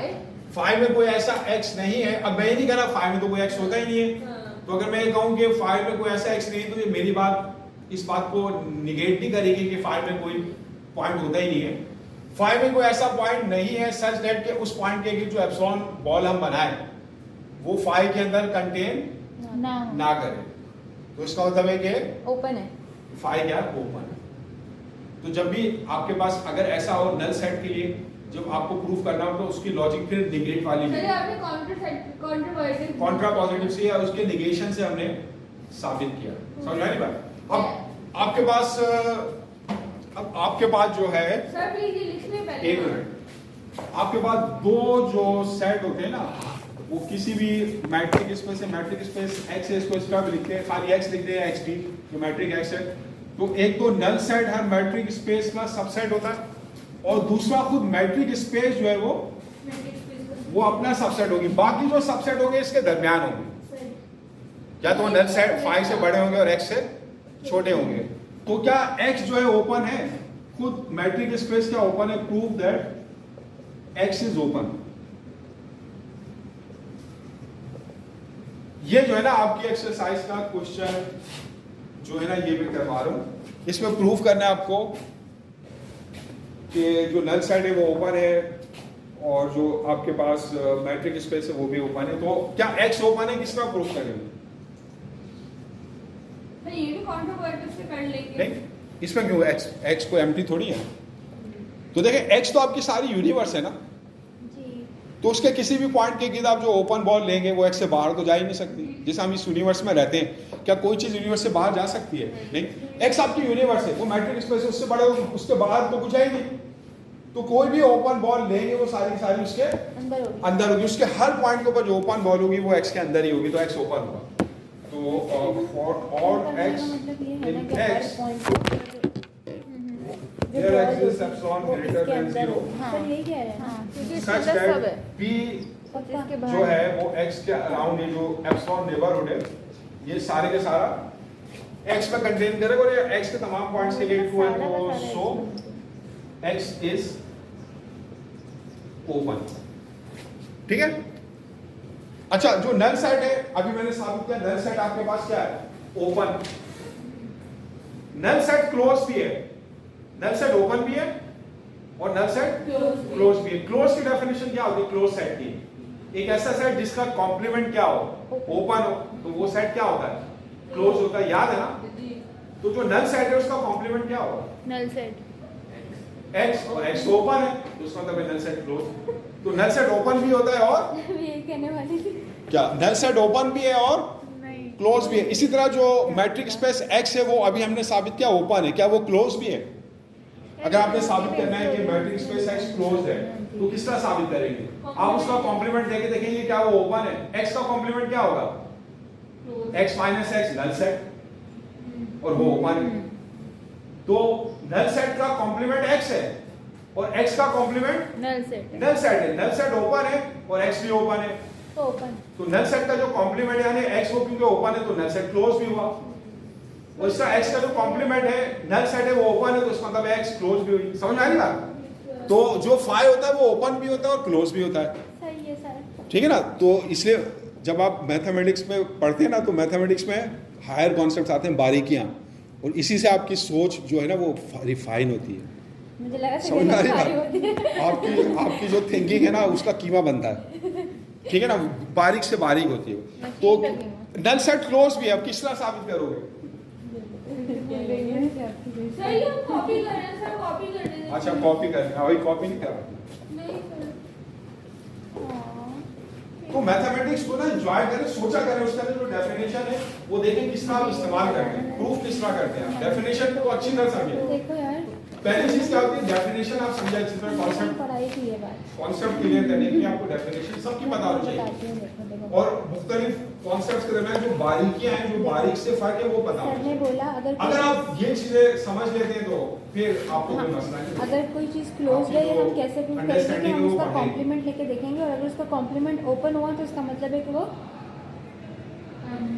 Five में कोई ऐसा x नहीं है। अब मैं ये नहीं कह रहा फाइव में तो कोई x होता ही नहीं है। तो अगर मैं ये कहूँ कि फाइव में कोई ऐसा x नहीं है तो ये मेरी बात इस बात को निगेट नहीं करेगी कि फाइव में कोई पॉइंट होता ही नहीं है। फाइव में कोई ऐसा पॉइंट नहीं है सच दैट के उस पॉइंट के जो एप्सिलॉन बॉल हम बनाए वो फाइव के अंदर कंटेन ना करे। तो इसका मतलब है कि ओपन है, फाइव क्या ओपन है। तो जब भी आपके पास अगर ऐसा हो नल सेट के लिए जब आपको प्रूफ करना हो तो उसकी लॉजिक फिर निगेट वाली चलिए आपने कॉन्ट्रा पॉजिटिव से या उसके निगेशन से हमने साबित किया। समझ में आई बात? अब आपके पास जो है सर प्लीज ये लिखने पहले एक मिनट, आपके पास दो जो सेट होते हैं ना वो किसी भी मैट्रिक स्पेस से मैट्रिक स्पेस एक्स है, इसको इसका भी लिखते हैं, खाली एक्स लिख दे या एक्स टी जो मैट्रिक एक्स है। तो एक तो नल सेट हर मैट्रिक स्पेस का सबसेट होता है और दूसरा खुद मैट्रिक स्पेस जो है वो अपना सबसेट होगी। बाकी जो सबसेट होंगे इसके दरमियान होंगे, या तो नल सेट फाइव से बड़े होंगे और एक्स से छोटे होंगे। तो क्या एक्स जो है ओपन है? खुद मैट्रिक स्पेस क्या ओपन है? Prove that x is open. ये जो है ना आपकी एक्सरसाइज का क्वेश्चन जो है ना ये मैं करवा रहा हूं। इसमें प्रूफ करना है आपको कि जो नल सेट है वो ओपन है और जो आपके पास मैट्रिक स्पेस है वो भी ओपन है। तो क्या एक्स ओपन है? किस तरह प्रूफ करेंगे? ये भी कॉन्ट्रोवर्टिव से कर लेंगे। नहीं, इसमें क्यों? एक्स को एम्प्टी थोड़ी है। तो देखें एक्स तो आपकी सारी यूनिवर्स है ना, तो उसके किसी भी पॉइंट के गिर्द आप जो ओपन बॉल लेंगे वो एक्स से बाहर तो जा ही नहीं सकती। जैसे हम इस यूनिवर्स में रहते हैं, क्या कोई चीज यूनिवर्स से बाहर जा सकती है? नहीं। एक्स आपकी यूनिवर्स है, वो मैट्रिक स्पेस है, उससे बड़े उसके बाहर तो कुछ है ही नहीं। तो कोई भी ओपन बॉल लेंगे वो सारी सारी उसके अंदर होगी। उसके हर पॉइंट के ऊपर जो ओपन बॉल होगी वो एक्स के अंदर ही होगी, तो एक्स ओपन होगा। तो for all x in x here x is epsilon greater than 0 यही कह रहे हैं। हाँ, क्योंकि इसके such अंदर सब है। that p जो है वो x के अराउंड ये जो एप्सिलॉन नेबरहुड है ये सारे के सारा x में कंटेन करेगा और ये x के तमाम पॉइंट्स के लिए ट्रू है। तो सो x इज ओपन। ठीक है। अच्छा, जो नल सेट है अभी मैंने साबित किया, नल सेट आपके पास क्या है? ओपन। नल सेट क्लोज भी है, नल सेट ओपन भी है और नल सेट क्लोज भी है। क्लोज की डेफिनेशन क्या होती है क्लोज सेट की? एक ऐसा सेट जिसका कॉम्प्लीमेंट क्या हो, ओपन हो, तो वो सेट क्या होता है, क्लोज होता है, याद है ना? तो जो नल सेट है उसका कॉम्प्लीमेंट क्या होगा, नल सेट x, और x तो ओपन है तो उसका मतलब है नल सेट क्लोज। तो नल सेट ओपन भी होता है और ये कहने वाली थी। क्या, नल सेट ओपन भी है और नहीं, क्लोज भी है। इसी तरह जो मैट्रिक स्पेस x है वो अभी हमने साबित किया ओपन है, क्या वो क्लोज भी है? अगर आपने साबित करना है कि मैट्रिक स्पेस x क्लोज है तो किस तरह साबित करेंगे? आप उसका कॉम्प्लीमेंट देके देखेंगे क्या वो ओपन है। x का कॉम्प्लीमेंट क्या होगा, x minus x null set, और वो ओपन है। तो नल सेट का कॉम्प्लीमेंट x है और x का कॉम्प्लीमेंट नल सेट नल सेट है। नल सेट ओपन है और x भी ओपन है। तो ओपन। तो नल सेट का जो कॉम्प्लीमेंट है यानी x वो क्योंकि ओपन है तो नल सेट क्लोज भी हुआ। और इसका x का जो कॉम्प्लीमेंट है नल सेट है वो ओपन है तो इसका मतलब x क्लोज भी हुई। समझ में आ रही बात? तो जो फाई होता है वो ओपन भी होता है और क्लोज भी होता है, सही है सर। ठीक है ना? तो इसलिए जब आप मैथमेटिक्स में पढ़ते हैं ना तो मैथमेटिक्स में हायर कॉन्सेप्ट आते हैं, बारीकियां, और इसी से आपकी सोच जो है ना वो रिफाइन होती है। मुझे लगा समझ में आ रही सारी होती है। बात? आपकी जो थिंकिंग है ना उसका कीमा बनता है, ठीक है ना? बारीक से बारीक होती है। तो नल सेट क्लोज भी है, अब किस तरह साबित करोगे? सही हम कॉपी कर रहे हैं सर, कॉपी कर रहे हैं। अच्छा कॉपी करना, वही कॉपी नहीं करा। नहीं सर। तो मैथमेटिक्स को ना एंजॉय करें, सोचा करें, उसके अंदर जो डेफिनेशन है वो देखें किस तरह आप इस्तेमाल करते हैं, प्रूफ किस तरह करते हैं। डेफिनेशन को अच्छी तरह समझें। देखो यार, पहली चीज क्या होती है, डेफिनेशन आप समझे अच्छी तरह, कॉन्सेप्ट पढ़ाई की ये बात कॉन्सेप्ट क्लियर करने के लिए आपको डेफिनेशन सबकी पता होनी चाहिए, बताती हूँ। देखो देखो और मुख्तलिफ कॉन्सेप्ट्स के दरमियान जो बारीकियां हैं, जो बारीक से फर्क है वो पता सर होना ने चाहिए। बोला अगर आप ये चीजें समझ लेते हैं तो फिर आपको कोई मसला नहीं। अगर कोई चीज़ क्लोज है हम कैसे प्रूव करेंगे कि अंडरस्टैंडिंग हम वो उसका बढ़ेगी। कॉम्प्लीमेंट लेके देखेंगे, और अगर उसका कॉम्प्लीमेंट ओपन हुआ तो इसका मतलब है कि वो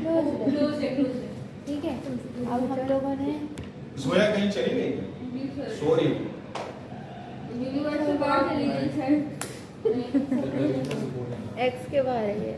क्लोज है। क्लोज है, क्लोज है। ठीक है, अब हम लोगों ने जोया कहीं चली गई, जी सर। सो रही है। यूनिवर्स से बाहर चली गई सर। एक्स के बारे में